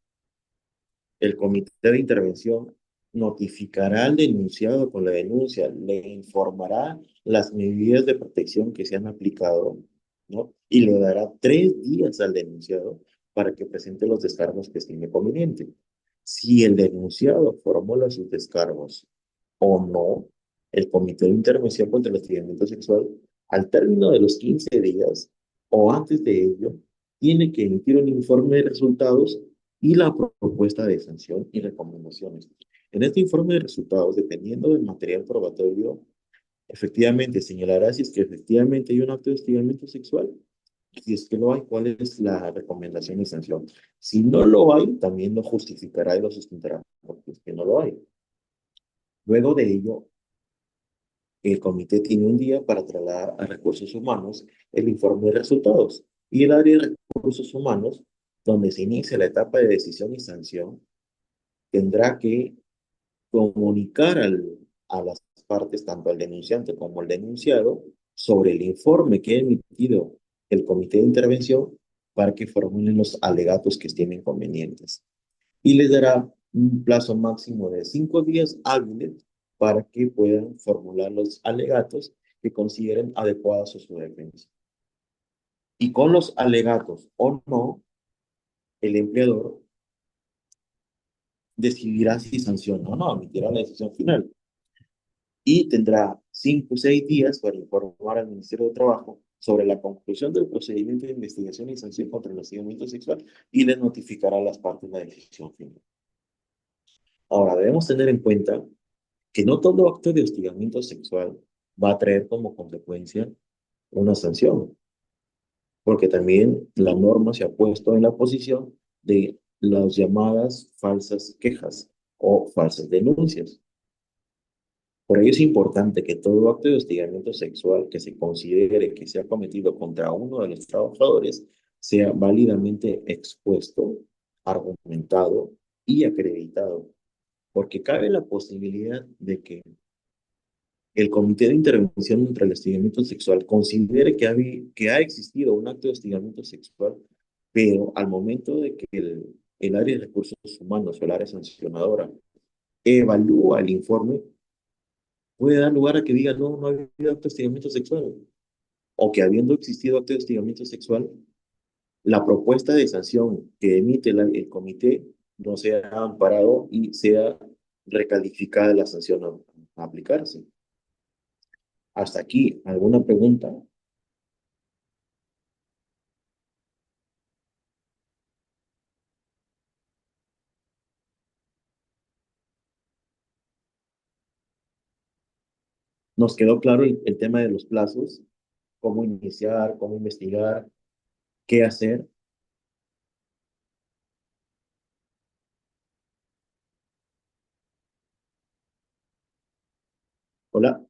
Speaker 1: el comité de intervención notificará al denunciado con la denuncia, le informará las medidas de protección que se han aplicado, ¿no? Y le dará 3 días al denunciado para que presente los descargos que estime conveniente. Si el denunciado formula sus descargos o no, el comité de intervención contra el hostigamiento sexual, al término de los 15 días o antes de ello, tiene que emitir un informe de resultados y la propuesta de sanción y recomendaciones. En este informe de resultados, dependiendo del material probatorio, Efectivamente, señalará si es que efectivamente hay un acto de hostigamiento sexual. Si es que lo hay, ¿cuál es la recomendación y sanción? Si no lo hay, también lo justificará y lo sustentará, porque es que no lo hay. Luego de ello, el comité tiene un día para trasladar a recursos humanos el informe de resultados y el área de recursos humanos, donde se inicia la etapa de decisión y sanción, tendrá que comunicar a las partes, tanto al denunciante como al denunciado, sobre el informe que ha emitido el comité de intervención para que formulen los alegatos que estimen convenientes. Y les dará un plazo máximo de 5 días hábiles para que puedan formular los alegatos que consideren adecuados a su defensa. Y con los alegatos o no, el empleador decidirá si sanciona o no, emitirá la decisión final. Y tendrá 5 o 6 días para informar al Ministerio de Trabajo sobre la conclusión del procedimiento de investigación y sanción contra el hostigamiento sexual y le notificará a las partes la decisión final. Ahora, debemos tener en cuenta que no todo acto de hostigamiento sexual va a traer como consecuencia una sanción, porque también la norma se ha puesto en la posición de las llamadas falsas quejas o falsas denuncias. Por ello es importante que todo acto de hostigamiento sexual que se considere que se ha cometido contra uno de los trabajadores sea válidamente expuesto, argumentado y acreditado, porque cabe la posibilidad de que el Comité de Intervención contra el Hostigamiento Sexual considere que ha existido un acto de hostigamiento sexual, pero al momento de que el área de recursos humanos o el área sancionadora evalúa el informe, puede dar lugar a que diga, no, no ha habido acto de hostigamiento sexual, o que habiendo existido acto de hostigamiento sexual, la propuesta de sanción que emite el comité no sea amparado y sea recalificada la sanción a aplicarse. Hasta aquí, ¿alguna pregunta? Nos quedó claro el tema de los plazos, cómo iniciar, cómo investigar, qué hacer. Hola.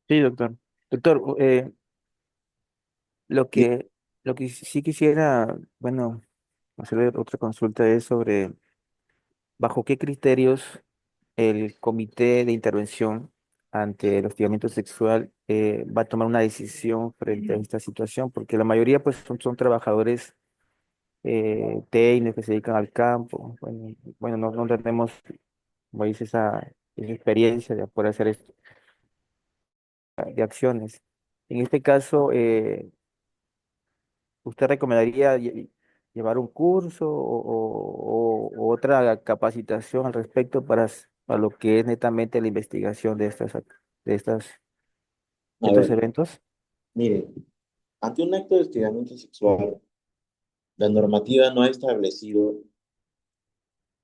Speaker 2: Sí, doctor. Doctor, lo
Speaker 1: Sí.
Speaker 2: que, lo que sí quisiera, bueno, hacerle otra consulta es sobre bajo qué criterios el comité de intervención ante el hostigamiento sexual va a tomar una decisión frente a esta situación, porque la mayoría pues son trabajadores técnicos que se dedican al campo. Bueno, no tenemos, como dice, esa experiencia de poder hacer esto, de acciones. En este caso, ¿usted recomendaría llevar un curso o otra capacitación al respecto para lo que es netamente la investigación de estas, de
Speaker 1: A
Speaker 2: estos
Speaker 1: ver,
Speaker 2: eventos?
Speaker 1: mire, ante un acto de hostigamiento sexual, la normativa no ha establecido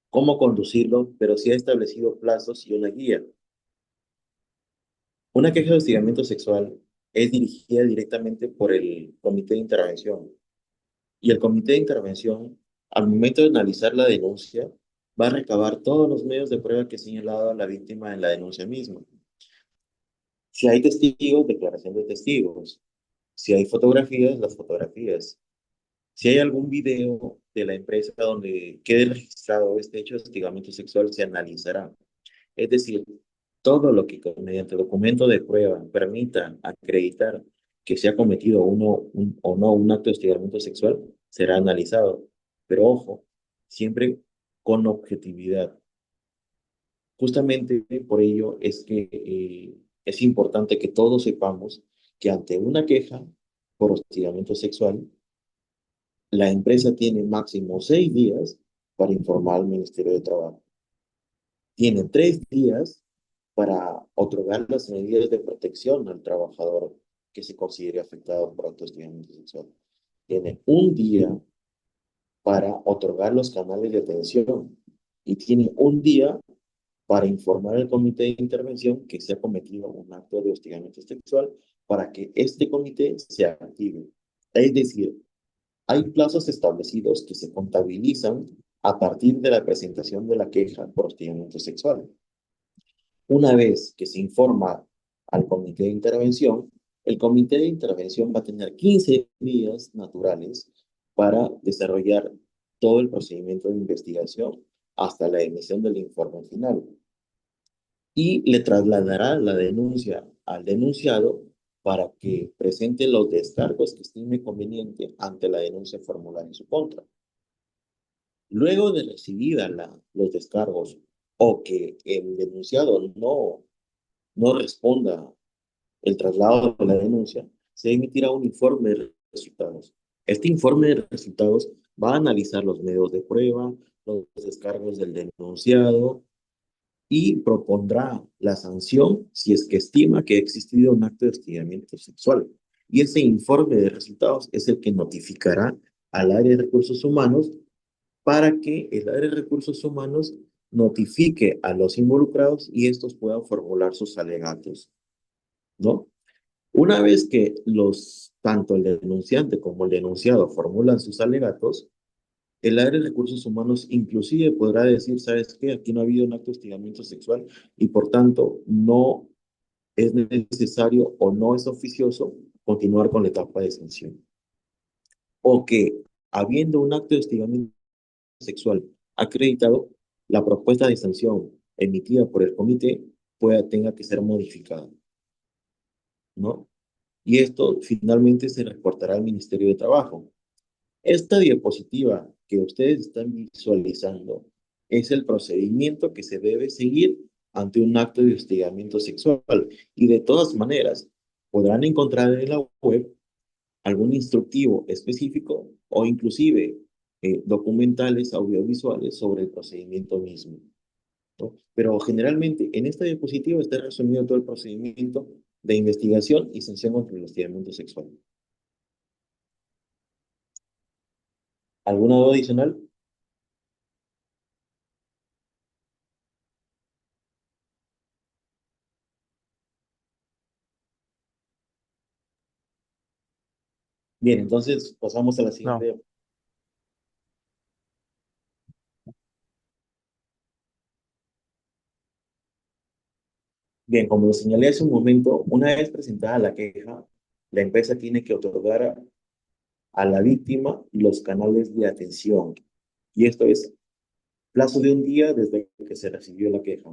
Speaker 1: cómo conducirlo, pero sí ha establecido plazos y una guía. Una queja de hostigamiento sexual es dirigida directamente por el comité de intervención y el comité de intervención, al momento de analizar la denuncia, va a recabar todos los medios de prueba que ha señalado a la víctima en la denuncia misma. Si hay testigos, declaración de testigos. Si hay fotografías, las fotografías. Si hay algún video de la empresa donde quede registrado este hecho de hostigamiento sexual, se analizará. Es decir, todo lo que mediante documento de prueba permita acreditar que se ha cometido o no un acto de hostigamiento sexual será analizado. Pero ojo, siempre con objetividad. Justamente por ello es que es importante que todos sepamos que ante una queja por hostigamiento sexual, la empresa tiene máximo 6 días para informar al Ministerio de Trabajo. Tiene 3 días para otorgar las medidas de protección al trabajador que se considere afectado por actos de hostigamiento sexual. Tiene un día para otorgar los canales de atención y tiene un día para informar al comité de intervención que se ha cometido un acto de hostigamiento sexual para que este comité se active. Es decir, hay plazos establecidos que se contabilizan a partir de la presentación de la queja por hostigamiento sexual. Una vez que se informa al comité de intervención, el comité de intervención va a tener 15 días naturales para desarrollar todo el procedimiento de investigación hasta la emisión del informe final y le trasladará la denuncia al denunciado para que presente los descargos que estime conveniente ante la denuncia formulada en su contra. Luego de recibida los descargos o que el denunciado no responda el traslado de la denuncia, se emitirá un informe de resultados. Este informe de resultados va a analizar los medios de prueba, los descargos del denunciado y propondrá la sanción si es que estima que ha existido un acto de hostigamiento sexual. Y ese informe de resultados es el que notificará al área de recursos humanos para que el área de recursos humanos notifique a los involucrados y estos puedan formular sus alegatos, ¿no? Una vez que tanto el denunciante como el denunciado formulan sus alegatos, el área de recursos humanos inclusive podrá decir, ¿sabes qué? Aquí no ha habido un acto de hostigamiento sexual y por tanto no es necesario o no es oficioso continuar con la etapa de sanción. O que habiendo un acto de hostigamiento sexual acreditado, la propuesta de sanción emitida por el comité tenga que ser modificada, ¿no? Y esto finalmente se reportará al Ministerio de Trabajo. Esta diapositiva que ustedes están visualizando es el procedimiento que se debe seguir ante un acto de hostigamiento sexual. Y de todas maneras, podrán encontrar en la web algún instructivo específico o inclusive documentales audiovisuales sobre el procedimiento mismo, ¿no? Pero generalmente en esta diapositiva está resumido todo el procedimiento de investigación y sanción contra el hostigamiento sexual. ¿Alguna duda adicional? Bien, entonces pasamos a la
Speaker 2: No,
Speaker 1: siguiente. Bien, como lo señalé hace un momento, una vez presentada la queja, la empresa tiene que otorgar a la víctima los canales de atención. Y esto es plazo de un día desde que se recibió la queja.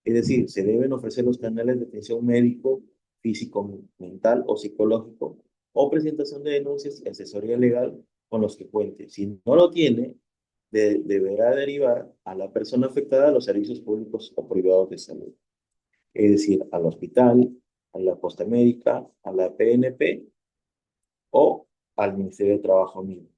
Speaker 1: Es decir, se deben ofrecer los canales de atención médico, físico, mental o psicológico, o presentación de denuncias y asesoría legal con los que cuente. Si no lo tiene, deberá derivar a la persona afectada a los servicios públicos o privados de salud. Es decir, al hospital, a la posta médica, a la PNP o al Ministerio de Trabajo mismo.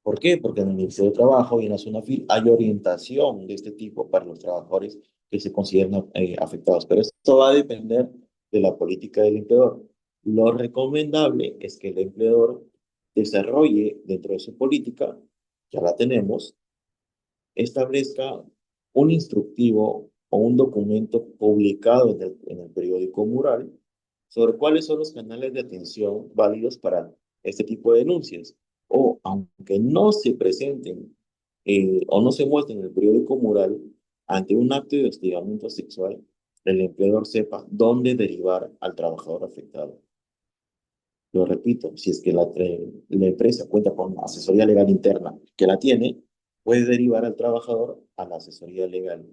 Speaker 1: ¿Por qué? Porque en el Ministerio de Trabajo y en la zona FIL hay orientación de este tipo para los trabajadores que se consideran afectados. Pero esto va a depender de la política del empleador. Lo recomendable es que el empleador desarrolle dentro de su política, ya la tenemos, establezca un instructivo o un documento publicado en el periódico Mural sobre cuáles son los canales de atención válidos para este tipo de denuncias. O aunque no se presenten o no se muestren en el periódico Mural ante un acto de hostigamiento sexual, el empleador sepa dónde derivar al trabajador afectado. Lo repito, si es que la empresa cuenta con asesoría legal interna que la tiene, puede derivar al trabajador a la asesoría legal.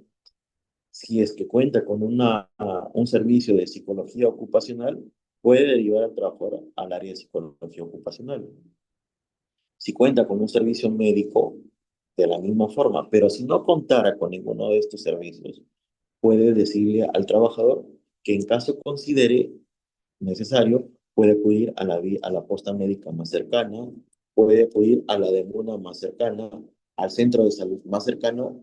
Speaker 1: Si es que cuenta con un servicio de psicología ocupacional, puede derivar al trabajador al área de psicología ocupacional. Si cuenta con un servicio médico, de la misma forma, pero si no contara con ninguno de estos servicios, puede decirle al trabajador que en caso considere necesario, puede acudir a la posta médica más cercana, puede acudir a la demuna más cercana, al centro de salud más cercano,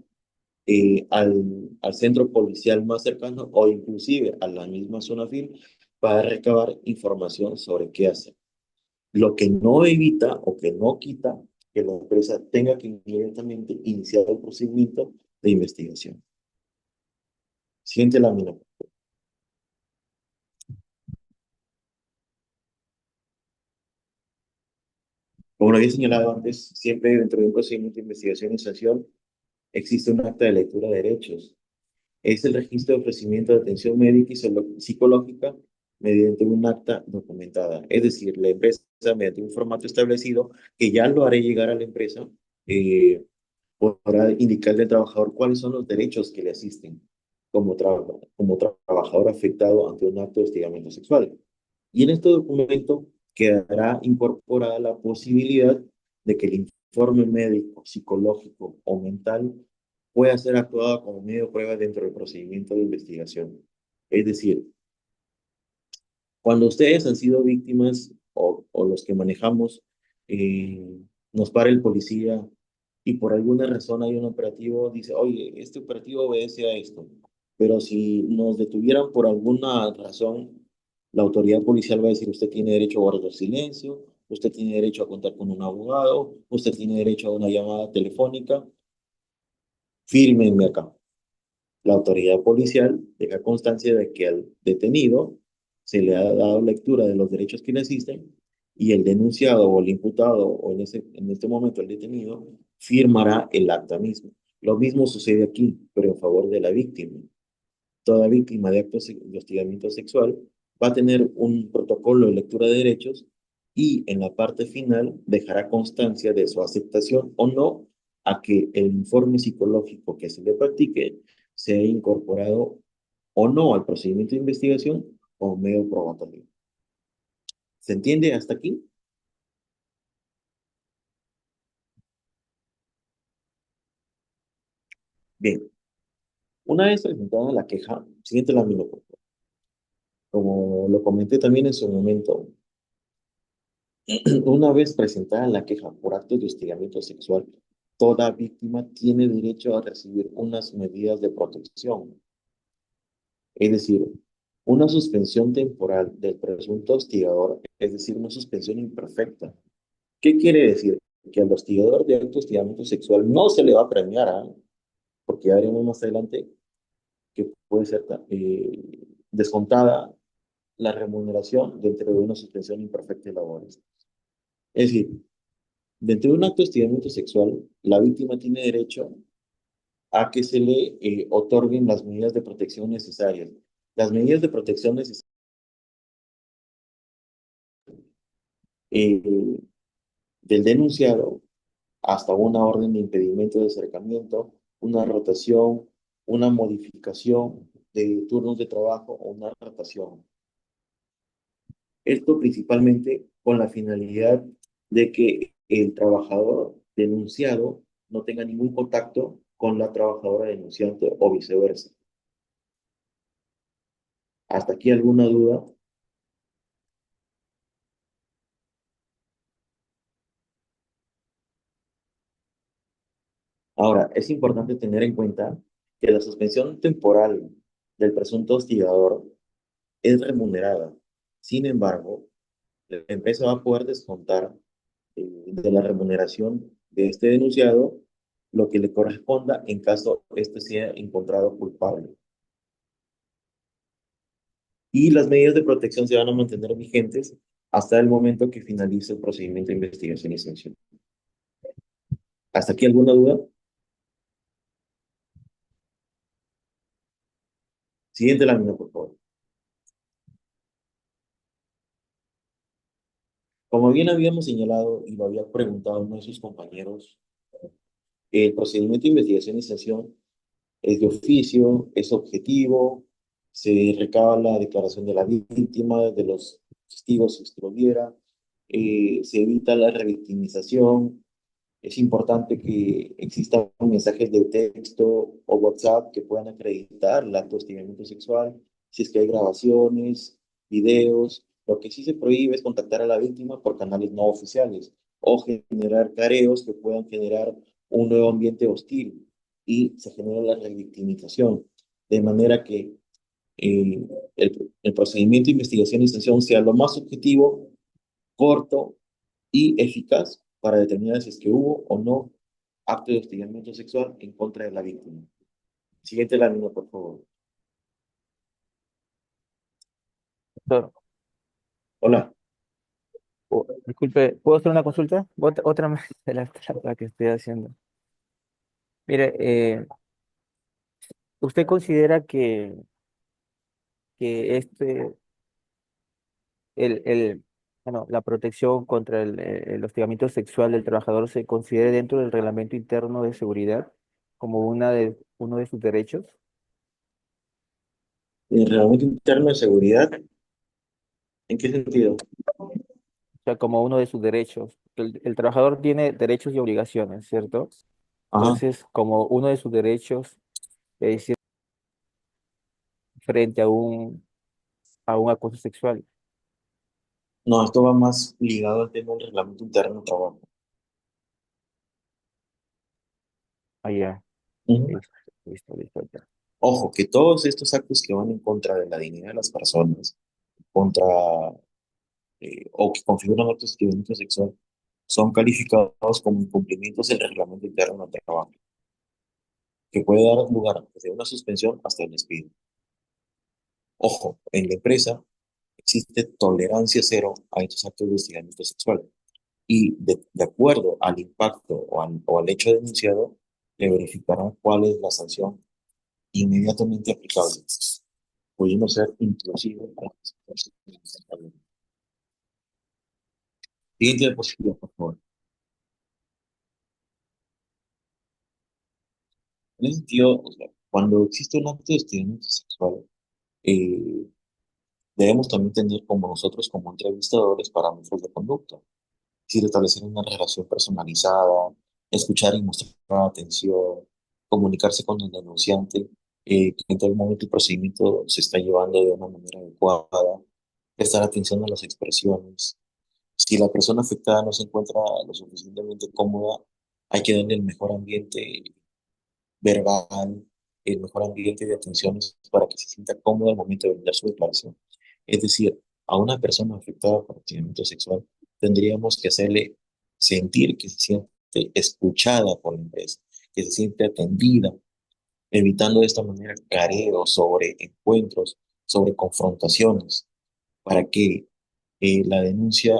Speaker 1: al centro policial más cercano o inclusive a la misma zona FIL para recabar información sobre qué hacer. Lo que no evita o que no quita que la empresa tenga que inmediatamente iniciar el procedimiento de investigación. Siguiente lámina. Como lo había señalado antes, siempre dentro de un procedimiento de investigación y sanción existe un acta de lectura de derechos. Es el registro de ofrecimiento de atención médica y psicológica mediante un acta documentada. Es decir, la empresa, mediante un formato establecido, que ya lo haré llegar a la empresa, eh, podrá indicarle al trabajador cuáles son los derechos que le asisten como trabajador afectado ante un acto de hostigamiento sexual. Y en este documento quedará incorporada la posibilidad de que el informe médico, psicológico o mental pueda ser actuado como medio de prueba dentro del procedimiento de investigación. Es decir, cuando ustedes han sido víctimas o los que manejamos, eh, nos para el policía y por alguna razón hay un operativo, dice, oye, este operativo obedece a esto. Pero si nos detuvieran por alguna razón, la autoridad policial va a decir, usted tiene derecho a guardar silencio, usted tiene derecho a contar con un abogado, usted tiene derecho a una llamada telefónica, fírmenme acá. La autoridad policial deja constancia de que al detenido se le ha dado lectura de los derechos que le asisten y el denunciado o el imputado o en este momento el detenido firmará el acta mismo. Lo mismo sucede aquí, pero en favor de la víctima. Toda víctima de actos de hostigamiento sexual va a tener un protocolo de lectura de derechos y en la parte final dejará constancia de su aceptación o no a que el informe psicológico que se le practique sea incorporado o no al procedimiento de investigación o medio probatorio. ¿Se entiende hasta aquí? Bien, una vez presentada la queja, siguiente lámina, por favor. Como lo comenté también en su momento, una vez presentada la queja por actos de hostigamiento sexual, toda víctima tiene derecho a recibir unas medidas de protección, es decir, una suspensión temporal del presunto hostigador, es decir, una suspensión imperfecta. ¿Qué quiere decir? Que al hostigador de acto de hostigamiento sexual no se le va a premiar, ¿ah? Porque ya veremos más adelante que puede ser descontada la remuneración dentro de una suspensión imperfecta de labores. Es decir, dentro de un acto de hostigamiento sexual, la víctima tiene derecho a que se le otorguen las medidas de protección necesarias. Las medidas de protección necesarias eh, del denunciado hasta una orden de impedimento de acercamiento, una rotación, una modificación de turnos de trabajo o una rotación. Esto principalmente con la finalidad de que el trabajador denunciado no tenga ningún contacto con la trabajadora denunciante o viceversa. ¿Hasta aquí alguna duda? Ahora, es importante tener en cuenta que la suspensión temporal del presunto hostigador es remunerada. Sin embargo, la empresa va a poder descontar de la remuneración de este denunciado lo que le corresponda en caso este sea encontrado culpable. Y las medidas de protección se van a mantener vigentes hasta el momento que finalice el procedimiento de investigación y sanción. ¿Hasta aquí alguna duda? Siguiente lámina, por favor. Como bien habíamos señalado y lo había preguntado uno de sus compañeros, el procedimiento de investigación y sanción es de oficio, es objetivo, se recaba la declaración de la víctima, de los testigos si estuviera, se evita la revictimización. Es importante que existan mensajes de texto o WhatsApp que puedan acreditar el acto de hostigamiento sexual, si es que hay grabaciones, videos. Lo que sí se prohíbe es contactar a la víctima por canales no oficiales o generar careos que puedan generar un nuevo ambiente hostil y se genera la revictimización. De manera que el procedimiento de investigación y sanción sea lo más objetivo, corto y eficaz para determinar si es que hubo o no acto de hostigamiento sexual en contra de la víctima. Siguiente lámina, por favor.
Speaker 2: Doctor,
Speaker 1: Hola.
Speaker 2: disculpe, ¿puedo hacer una consulta? Otra más de la que estoy haciendo. Mire, ¿usted considera que bueno, la protección contra el hostigamiento sexual del trabajador se considere dentro del reglamento interno de seguridad como uno de sus derechos?
Speaker 1: ¿El reglamento interno de seguridad? ¿En qué sentido?
Speaker 2: O sea, como uno de sus derechos. El trabajador tiene derechos y obligaciones, ¿cierto?
Speaker 1: Ajá.
Speaker 2: Entonces, como uno de sus derechos es decir, frente a un acoso sexual.
Speaker 1: No, esto va más ligado al tema del reglamento interno de trabajo.
Speaker 2: Allá,
Speaker 1: Ujú.
Speaker 2: listo, listo, listo. Ya.
Speaker 1: Ojo, que todos estos actos que van en contra de la dignidad de las personas, contra o que configuran actos de violencia sexual, son calificados como incumplimientos del reglamento interno de trabajo, que puede dar lugar desde una suspensión hasta el despido. Ojo, en la empresa existe tolerancia cero a estos actos de hostigamiento sexual y de acuerdo al impacto o al hecho denunciado, le verificarán cuál es la sanción inmediatamente aplicable, pudiendo ser inclusive a las personas. Siguiente diapositiva, por favor. En ese sentido, o sea, cuando existe un acto de hostigamiento sexual, eh, debemos también tener como nosotros, como entrevistadores, parámetros de conducta. Es decir, establecer una relación personalizada, escuchar y mostrar atención, comunicarse con el denunciante, que en todo momento el procedimiento se está llevando de una manera adecuada, prestar atención a las expresiones. Si la persona afectada no se encuentra lo suficientemente cómoda, hay que darle el mejor ambiente verbal, el mejor ambiente de atenciones para que se sienta cómoda al momento de brindar su declaración. Es decir, a una persona afectada por hostigamiento sexual tendríamos que hacerle sentir que se siente escuchada por la empresa, que se siente atendida, evitando de esta manera careos sobre encuentros, sobre confrontaciones, para que la denuncia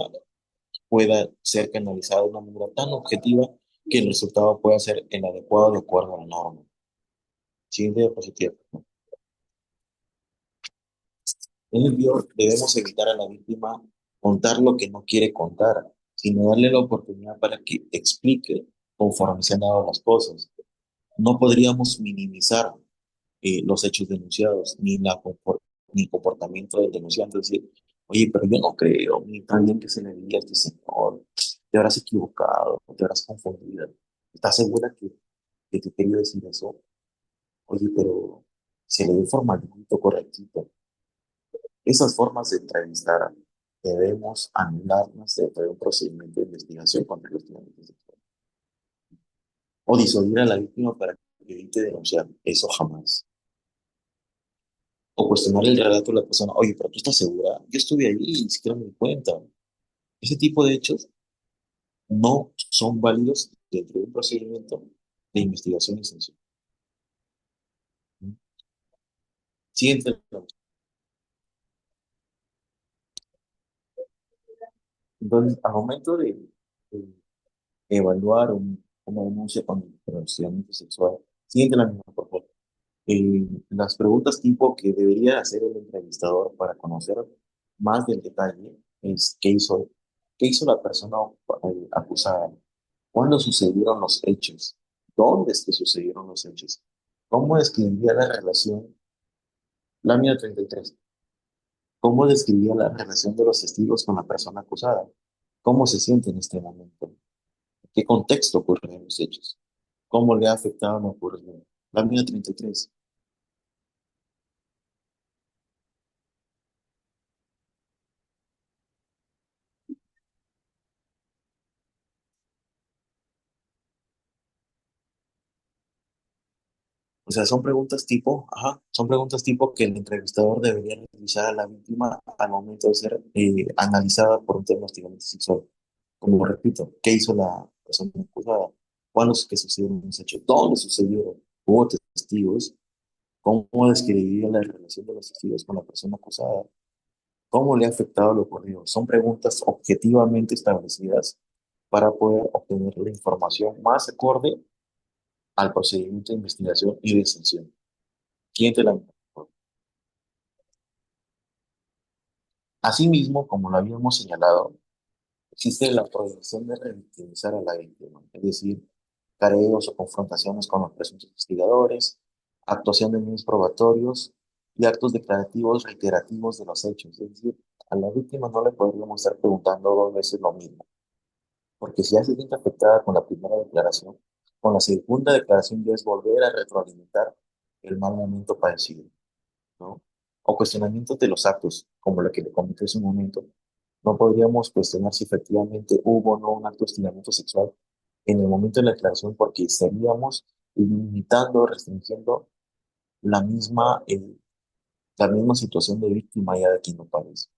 Speaker 1: pueda ser canalizada de una manera tan objetiva que el resultado pueda ser el adecuado de acuerdo a la norma. Siguiente diapositiva. En el video debemos evitar a la víctima contar lo que no quiere contar, sino darle la oportunidad para que explique conforme se han dado las cosas. No podríamos minimizar los hechos denunciados, ni el comportamiento del denunciante. Es decir, oye, pero yo no creo, ni tan bien que se le diga a este señor, te habrás equivocado, te habrás confundido. ¿Estás segura que te quería decir eso? Oye, pero se le dio formalmente correctito. Esas formas de entrevistar debemos anularlas dentro de un procedimiento de investigación contra los delitos sexuales. O disuadir a la víctima para que evite denunciar. Eso jamás. O cuestionar el relato de la persona. Oye, pero tú estás segura. Yo estuve allí y ni siquiera me di cuenta. Ese tipo de hechos no son válidos dentro de un procedimiento de investigación y sanción. Siguiente. Entonces, al momento de evaluar una denuncia con hostigamiento sexual, siguiente la misma, por favor. Las preguntas tipo que debería hacer el entrevistador para conocer más del detalle es qué hizo la persona acusada, cuándo sucedieron los hechos, dónde es que sucedieron los hechos, cómo describiría la relación, lámina 33, cómo describía la relación de los testigos con la persona acusada, cómo se siente en este momento, en qué contexto ocurrieron los hechos, cómo le ha afectado lo ocurrido. Lámina 33. O sea, son preguntas tipo que el entrevistador debería realizar a la víctima al momento de ser analizada por un tema de hostigamiento sexual. Como repito, ¿qué hizo la persona acusada? ¿Cuándo es que sucedieron los hechos? ¿Dónde sucedieron? ¿Hubo testigos? ¿Cómo describiría la relación de los testigos con la persona acusada? ¿Cómo le ha afectado lo ocurrido? Son preguntas objetivamente establecidas para poder obtener la información más acorde al procedimiento de investigación y de sanción. ¿Quién te la... Asimismo, como lo habíamos señalado, existe la prohibición de revictimizar a la víctima, es decir, careos o confrontaciones con los presuntos investigadores, actuación de medios probatorios y actos declarativos reiterativos de los hechos. Es decir, a la víctima no le podríamos estar preguntando dos veces lo mismo, porque si ya se siente afectada con la primera declaración, con la segunda declaración ya es volver a retroalimentar el mal momento padecido, ¿no? O cuestionamientos de los actos, como lo que le comenté hace un momento. No podríamos cuestionar si efectivamente hubo o no un acto de hostigamiento sexual en el momento de la declaración porque estaríamos limitando, restringiendo la misma, la misma situación de víctima ya de quien no padece.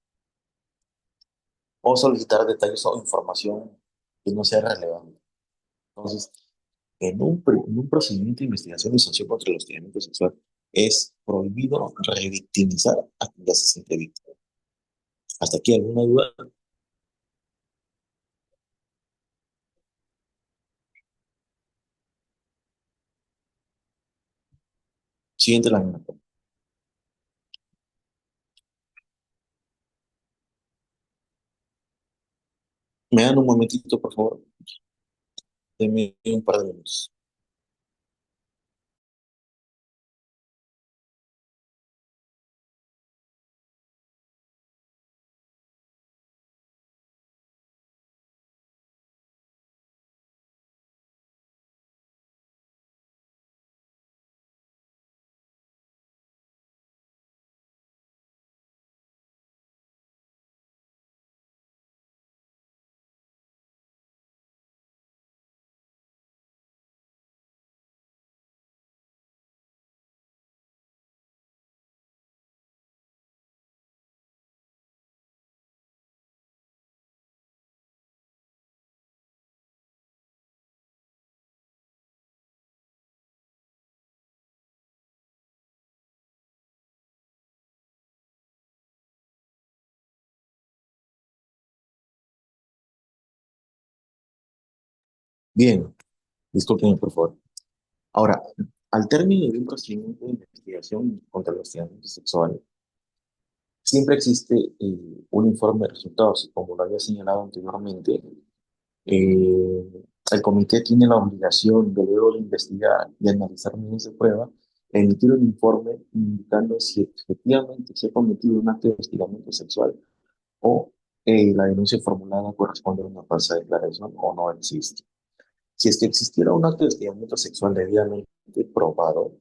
Speaker 1: O solicitar detalles o información que no sea relevante. Entonces, en un procedimiento de investigación y sanción contra el hostigamiento sexual es prohibido revictimizar a quien ya se siente víctima. ¿Hasta aquí alguna duda? Siguiente la misma. ¿Me dan un momentito, por favor? Denme un par de minutos. Bien, discúlpenme, por favor. Ahora, al término de un procedimiento de investigación contra el hostigamiento sexual, siempre existe un informe de resultados, y como lo había señalado anteriormente, el comité tiene la obligación de luego de investigar y analizar medidas de prueba, emitir un informe indicando si efectivamente se ha cometido un acto de hostigamiento sexual o la denuncia formulada corresponde a una falsa declaración o no existe. Si es que existiera un acto de hostigamiento sexual debidamente probado,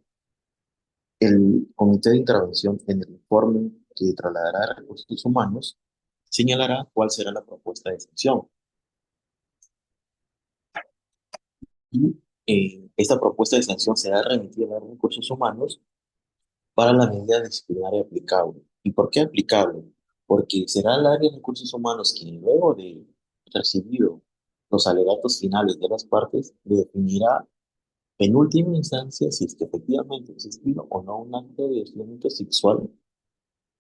Speaker 1: el comité de intervención en el informe que trasladará a recursos humanos señalará cuál será la propuesta de sanción. Y esta propuesta de sanción será remitida a recursos humanos para la medida disciplinaria aplicable. ¿Y por qué aplicable? Porque será el área de recursos humanos quien luego de recibido los alegatos finales de las partes definirá en última instancia si es que efectivamente ha existido o no un acto de hostigamiento sexual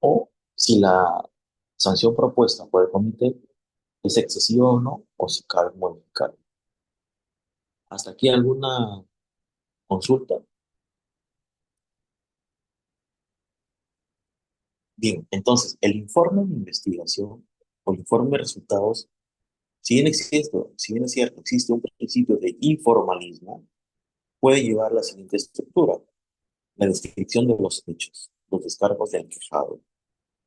Speaker 1: o si la sanción propuesta por el comité es excesiva o no, o si cabe modificar. ¿Hasta aquí alguna consulta? Bien, entonces, el informe de investigación o el informe de resultados, si bien es cierto, existe un principio de informalismo, puede llevar la siguiente estructura: la descripción de los hechos, los descargos del quejado,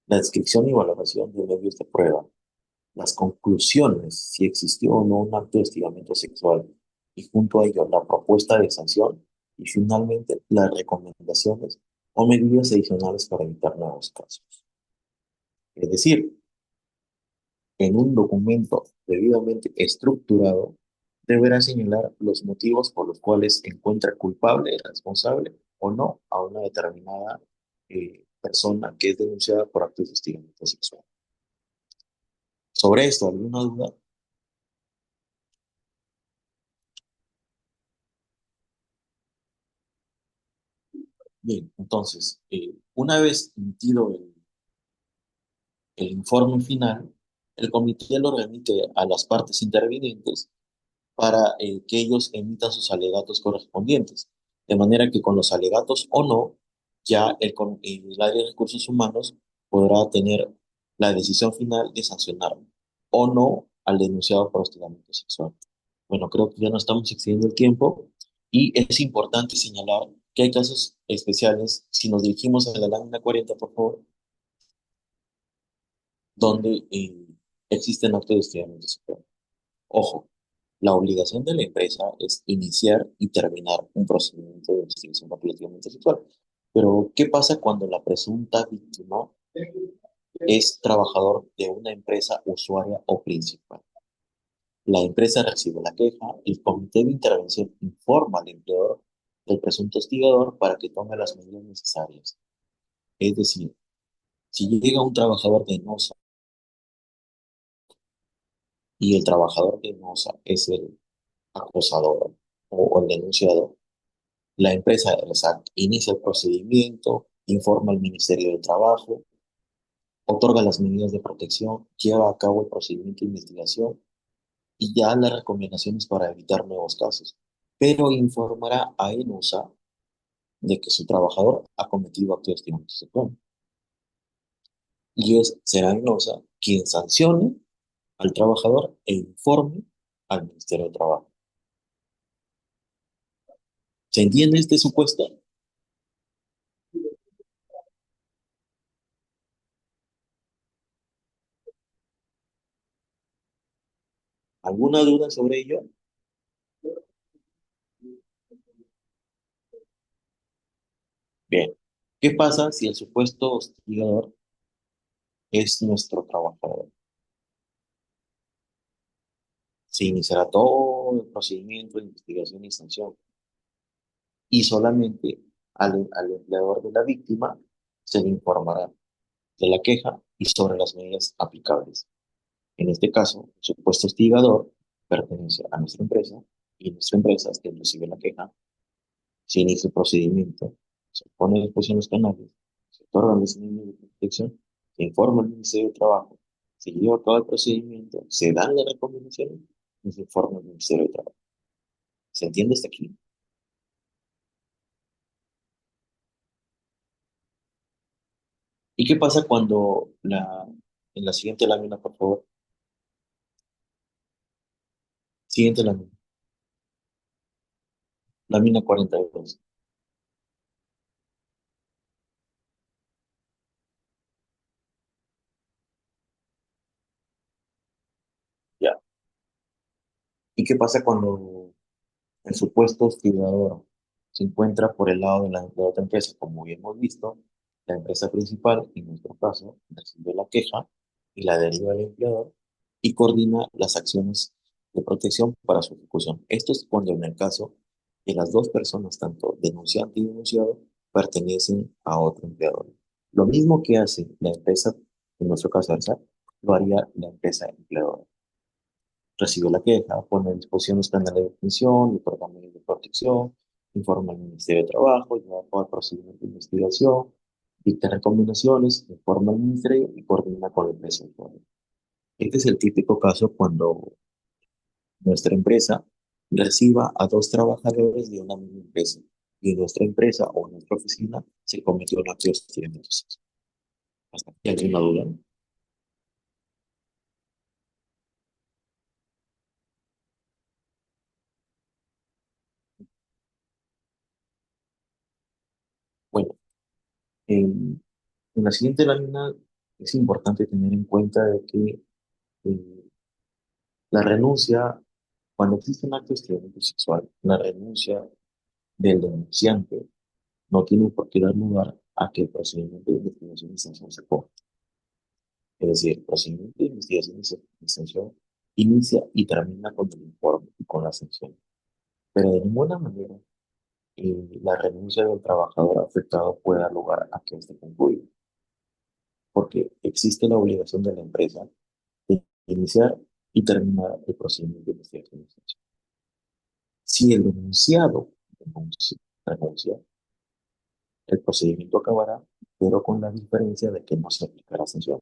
Speaker 1: la descripción y valoración de medios de prueba, las conclusiones, si existió o no un acto de hostigamiento sexual, y junto a ello la propuesta de sanción, y finalmente las recomendaciones o medidas adicionales para evitar nuevos casos. Es decir, en un documento debidamente estructurado, deberá señalar los motivos por los cuales encuentra culpable, responsable o no a una determinada persona que es denunciada por actos de hostigamiento sexual. Sobre esto, ¿alguna duda? Bien, entonces, una vez emitido El informe final, el comité lo remite a las partes intervinientes para que ellos emitan sus alegatos correspondientes. De manera que con los alegatos o no, ya el área de recursos humanos podrá tener la decisión final de sancionar o no al denunciado por hostigamiento sexual. Bueno, creo que ya no estamos excediendo el tiempo y es importante señalar que hay casos especiales, si nos dirigimos a la lámina 40, por favor, donde existen actos de hostigamiento sexual. Ojo, la obligación de la empresa es iniciar y terminar un procedimiento de investigación por hostigamiento sexual. Pero, ¿qué pasa cuando la presunta víctima es trabajador de una empresa usuaria o principal? La empresa recibe la queja, el comité de intervención informa al empleador del presunto hostigador para que tome las medidas necesarias. Es decir, si llega un trabajador de NOSA y el trabajador de NOSA es el acosador o el denunciado, la empresa, o sea, inicia el procedimiento, informa al Ministerio de Trabajo, otorga las medidas de protección, lleva a cabo el procedimiento de investigación y ya las recomendaciones para evitar nuevos casos. Pero informará a ENOSA de que su trabajador ha cometido actos de hostigamiento sexual. Y será ENOSA quien sancione al trabajador e informe al Ministerio de Trabajo. ¿Se entiende este supuesto? ¿Alguna duda sobre ello? Bien. ¿Qué pasa si el supuesto hostigador es nuestro trabajador? Se iniciará todo el procedimiento de investigación y sanción y solamente al empleador de la víctima se le informará de la queja y sobre las medidas aplicables. En este caso, el supuesto hostigador pertenece a nuestra empresa y nuestra empresa es quien recibe la queja. Se inicia el procedimiento, se pone a disposición los canales, se otorgan las medidas de protección, se informa al Ministerio de Trabajo, se lleva a cabo el procedimiento, se dan las recomendaciones y se informa al Ministerio de Trabajo. ¿Se entiende hasta aquí? ¿Y qué pasa cuando en la siguiente lámina, por favor? Siguiente lámina, lámina 42. Ya. ¿Y qué pasa cuando el supuesto hostigador se encuentra por el lado de la otra empresa? Como ya hemos visto, la empresa principal, en nuestro caso, recibe la queja y la deriva al empleador y coordina las acciones de protección para su ejecución. Esto es cuando en el caso que las dos personas, tanto denunciante y denunciado, pertenecen a otro empleador. Lo mismo que hace la empresa, en nuestro caso, ARSA, lo haría la empresa empleadora. Recibe la queja, pone a disposición los canales de atención, el programa de protección, informa al Ministerio de Trabajo, lleva a cabo el procedimiento de investigación, dicta recomendaciones, informa al Ministerio y coordina con la empresa. Este es el típico caso cuando nuestra empresa reciba a dos trabajadores de una misma empresa y en nuestra empresa o en nuestra oficina se cometió un acto de hostigamiento sexual. ¿Hasta aquí alguna duda? Bueno, en la siguiente lámina es importante tener en cuenta de que eh, la renuncia, cuando existe un acto de hostigamiento sexual, la renuncia del denunciante no tiene por qué dar lugar a que el procedimiento de investigación y sanción se corte. Es decir, el procedimiento de investigación y sanción inicia y termina con el informe y con la sanción. Pero de ninguna manera la renuncia del trabajador afectado puede dar lugar a que éste concluya, porque existe la obligación de la empresa de iniciar y terminar el procedimiento de investigación y sanción. Si el denunciado renuncia, el procedimiento acabará, pero con la diferencia de que no se aplicará sanción.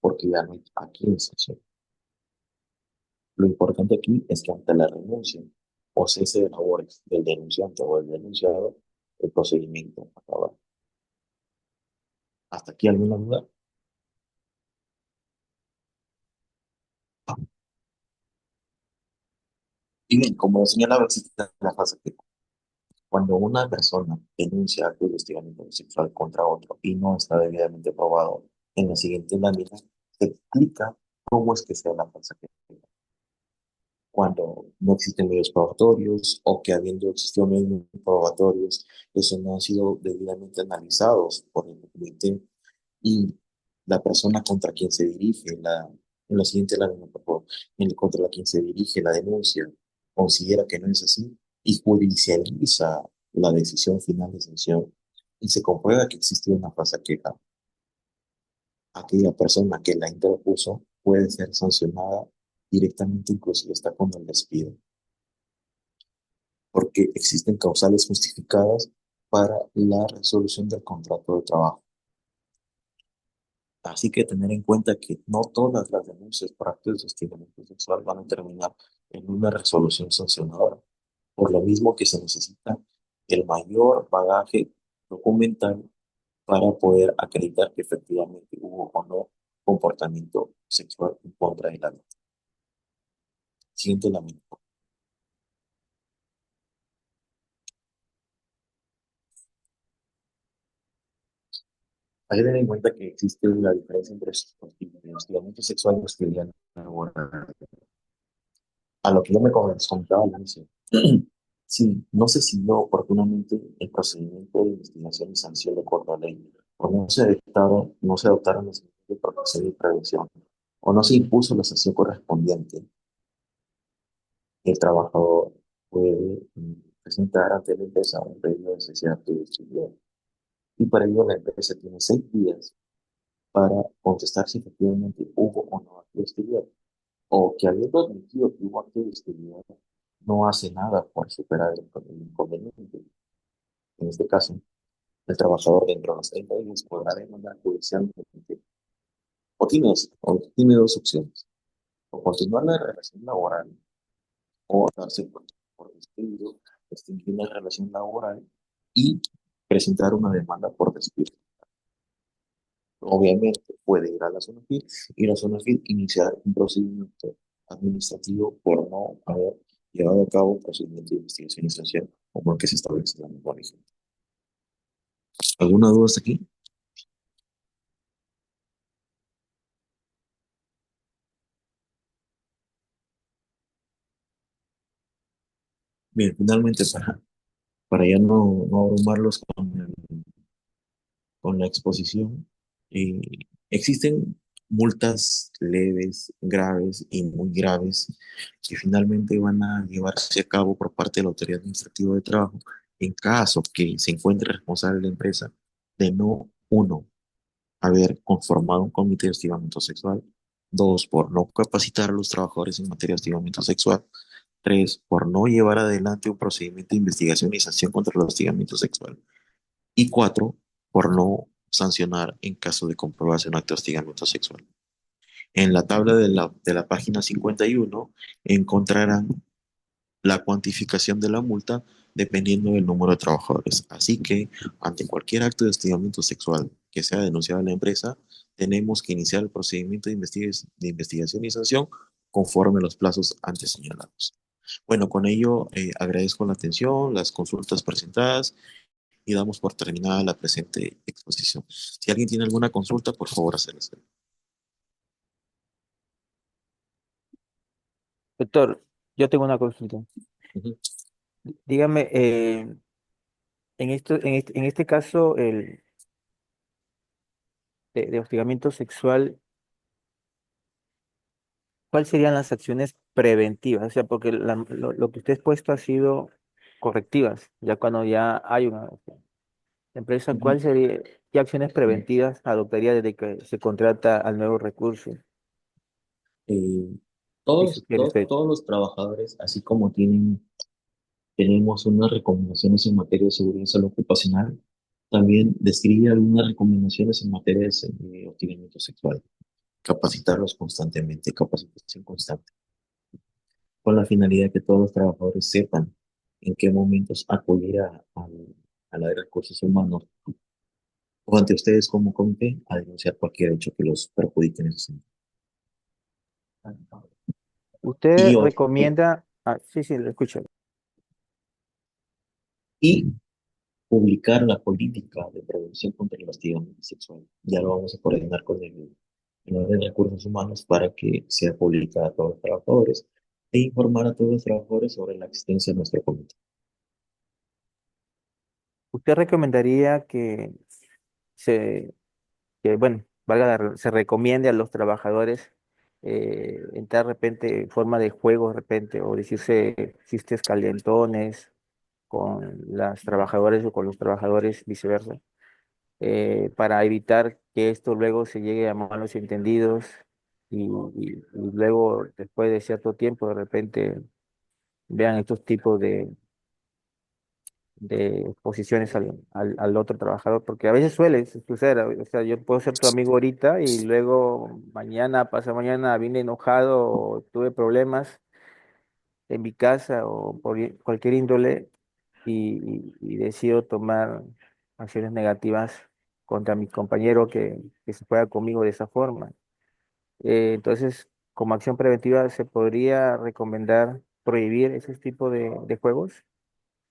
Speaker 1: porque ya no hay a quién sancionar. Lo importante aquí es que ante la renuncia o cese de labores del denunciante o del denunciado, el procedimiento acaba. ¿Hasta aquí alguna duda? Y bien, como señalaba, existe la fase que cuando una persona denuncia acto de hostigamiento sexual contra otro y no está debidamente probado en la siguiente lámina, se explica cómo es que se da la falsa queja. Cuando no existen medios probatorios o que habiendo existido medios probatorios, esos no han sido debidamente analizados por el comité y la persona contra quien se dirige en la siguiente lámina, por favor, contra la quien se dirige la denuncia, considera que no es así y judicializa la decisión final de sanción y se comprueba que existe una falsa queja, aquella persona que la interpuso puede ser sancionada directamente, inclusive está con el despido, porque existen causales justificadas para la resolución del contrato de trabajo. Así que tener en cuenta que no todas las denuncias por actos de hostigamiento sexual van a terminar en una resolución sancionadora, por lo mismo que se necesita el mayor bagaje documental para poder acreditar que efectivamente hubo o no comportamiento sexual en contra de la víctima. Siguiente lamento. Hay que tener en cuenta que existe la diferencia entre hostigamiento sexual y hostigamiento laboral. A lo que yo me comentaba al inicio. Sí, no se siguió oportunamente el procedimiento de investigación y sanción de acuerdo a ley, o no se adoptaron las medidas de protección y prevención, o no se impuso la sanción correspondiente. El trabajador puede presentar ante la empresa un pedido de cesar de actividad. Y para ello la empresa tiene 6 días para contestar si efectivamente hubo o no acto de hostilidad, o que habiendo admitido que hubo acto de hostilidad, no hace nada por superar el inconveniente. En este caso, el trabajador dentro de los 30 días podrá demandar judicialmente o tiene dos opciones, o continuar la relación laboral o darse por despido, extinguir la relación laboral y presentar una demanda por despido. Obviamente puede ir a la zona FIL y la zona FIL iniciar un procedimiento administrativo por no haber llevado a cabo un procedimiento de investigación inicial como el que se establece en la misma origen. ¿Alguna duda hasta aquí? Bien, finalmente para ya no abrumarlos con la exposición, eh, existen multas leves, graves y muy graves que finalmente van a llevarse a cabo por parte de la Autoridad Administrativa de Trabajo en caso que se encuentre responsable la empresa de no, uno, haber conformado un comité de hostigamiento sexual, dos, por no capacitar a los trabajadores en materia de hostigamiento sexual, tres, por no llevar adelante un procedimiento de investigación y sanción contra el hostigamiento sexual. Y cuatro, por no sancionar en caso de comprobación de acto de hostigamiento sexual. En la tabla de la página 51 encontrarán la cuantificación de la multa dependiendo del número de trabajadores. Así que ante cualquier acto de hostigamiento sexual que sea denunciado en la empresa, tenemos que iniciar el procedimiento de investigación y sanción conforme a los plazos antes señalados. Bueno, con ello agradezco la atención, las consultas presentadas y damos por terminada la presente exposición. Si alguien tiene alguna consulta, por favor, hacerla.
Speaker 2: Doctor, yo tengo una consulta.
Speaker 1: Ujú.
Speaker 2: Dígame, en este caso de hostigamiento sexual, ¿cuáles serían las acciones preventivas? O sea, porque lo que usted ha expuesto ha sido correctivas, ya cuando ya hay una empresa,
Speaker 1: Ujú.
Speaker 2: qué acciones preventivas adoptaría desde que se contrata al nuevo recurso
Speaker 1: Eh,
Speaker 2: y
Speaker 1: todos,
Speaker 2: sugiere
Speaker 1: todos,
Speaker 2: usted?
Speaker 1: todos los trabajadores, así como tenemos unas recomendaciones en materia de seguridad y salud ocupacional, también describe algunas recomendaciones en materia de hostigamiento sexual. capacitarlos constantemente, capacitación constante, con la finalidad de que todos los trabajadores sepan en qué momentos acudir a la de recursos humanos o ante ustedes como comité a denunciar cualquier hecho que los perjudique en ese sentido.
Speaker 2: Usted
Speaker 1: Y, o-
Speaker 2: recomienda, sí, sí, lo escucho.
Speaker 1: y publicar la política de prevención contra el hostigamiento sexual. Ya lo vamos a coordinar con el orden de recursos humanos para que sea pública a todos los trabajadores e informar a todos los trabajadores sobre la existencia de nuestro comité.
Speaker 2: ¿Usted recomendaría se, bueno, se recomiende a los trabajadores entrar de repente en forma de juego, de repente, o decirse chistes calentones con las trabajadoras o con los trabajadores, viceversa, para evitar que esto luego se llegue a malos entendidos y luego, después de cierto tiempo, de repente vean estos tipos de exposiciones al otro trabajador, porque a veces suele suceder, o sea, yo puedo ser tu amigo ahorita y luego mañana, pasado mañana, vine enojado o tuve problemas en mi casa o por cualquier índole y decido tomar acciones negativas contra mi compañero que se juega conmigo de esa forma. Entonces, como acción preventiva, ¿se podría recomendar prohibir ese tipo de juegos?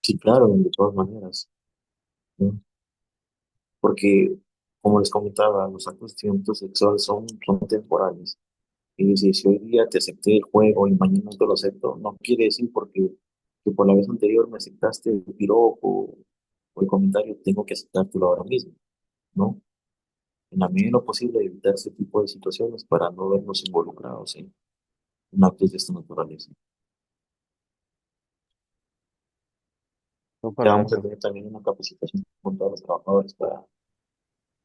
Speaker 1: Sí, claro, de todas maneras, ¿no? Porque, como les comentaba, los actos de hostigamiento sexual son temporales. Y si hoy día te acepté el juego y mañana no te lo acepto, no quiere decir porque que por la vez anterior me aceptaste el piropo o el comentario, tengo que aceptártelo ahora mismo, ¿no? En la medida de lo posible evitar ese tipo de situaciones para no vernos involucrados en actos de esta naturaleza.
Speaker 2: No,
Speaker 1: Ya vamos a
Speaker 2: correcto.
Speaker 1: tener también una capacitación con todos los trabajadores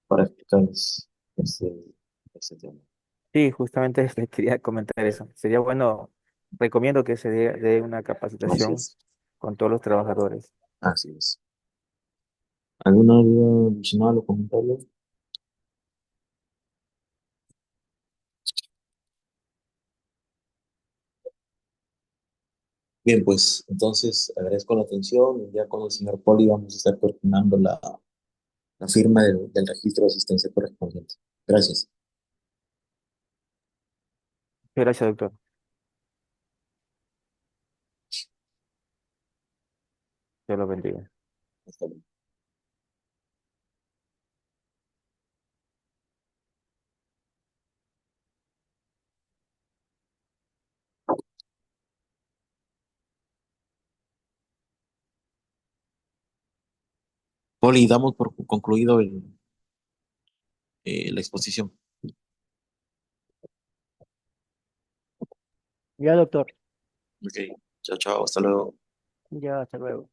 Speaker 1: para explicarles este, este tema.
Speaker 2: Sí, justamente les quería comentar eso. Sería bueno, recomiendo que se dé una
Speaker 1: Así
Speaker 2: capacitación
Speaker 1: es,
Speaker 2: con todos los trabajadores.
Speaker 1: así es. ¿Alguna duda adicional o comentario? Bien, pues entonces agradezco la atención y ya con el señor Poli vamos a estar coordinando la firma del registro de asistencia correspondiente. Gracias.
Speaker 2: Gracias, doctor. Dios lo bendiga.
Speaker 1: Hasta luego. Poli, damos por concluido la exposición.
Speaker 2: Ya, doctor.
Speaker 1: Ok, chao, chao, hasta luego.
Speaker 2: Ya, hasta luego.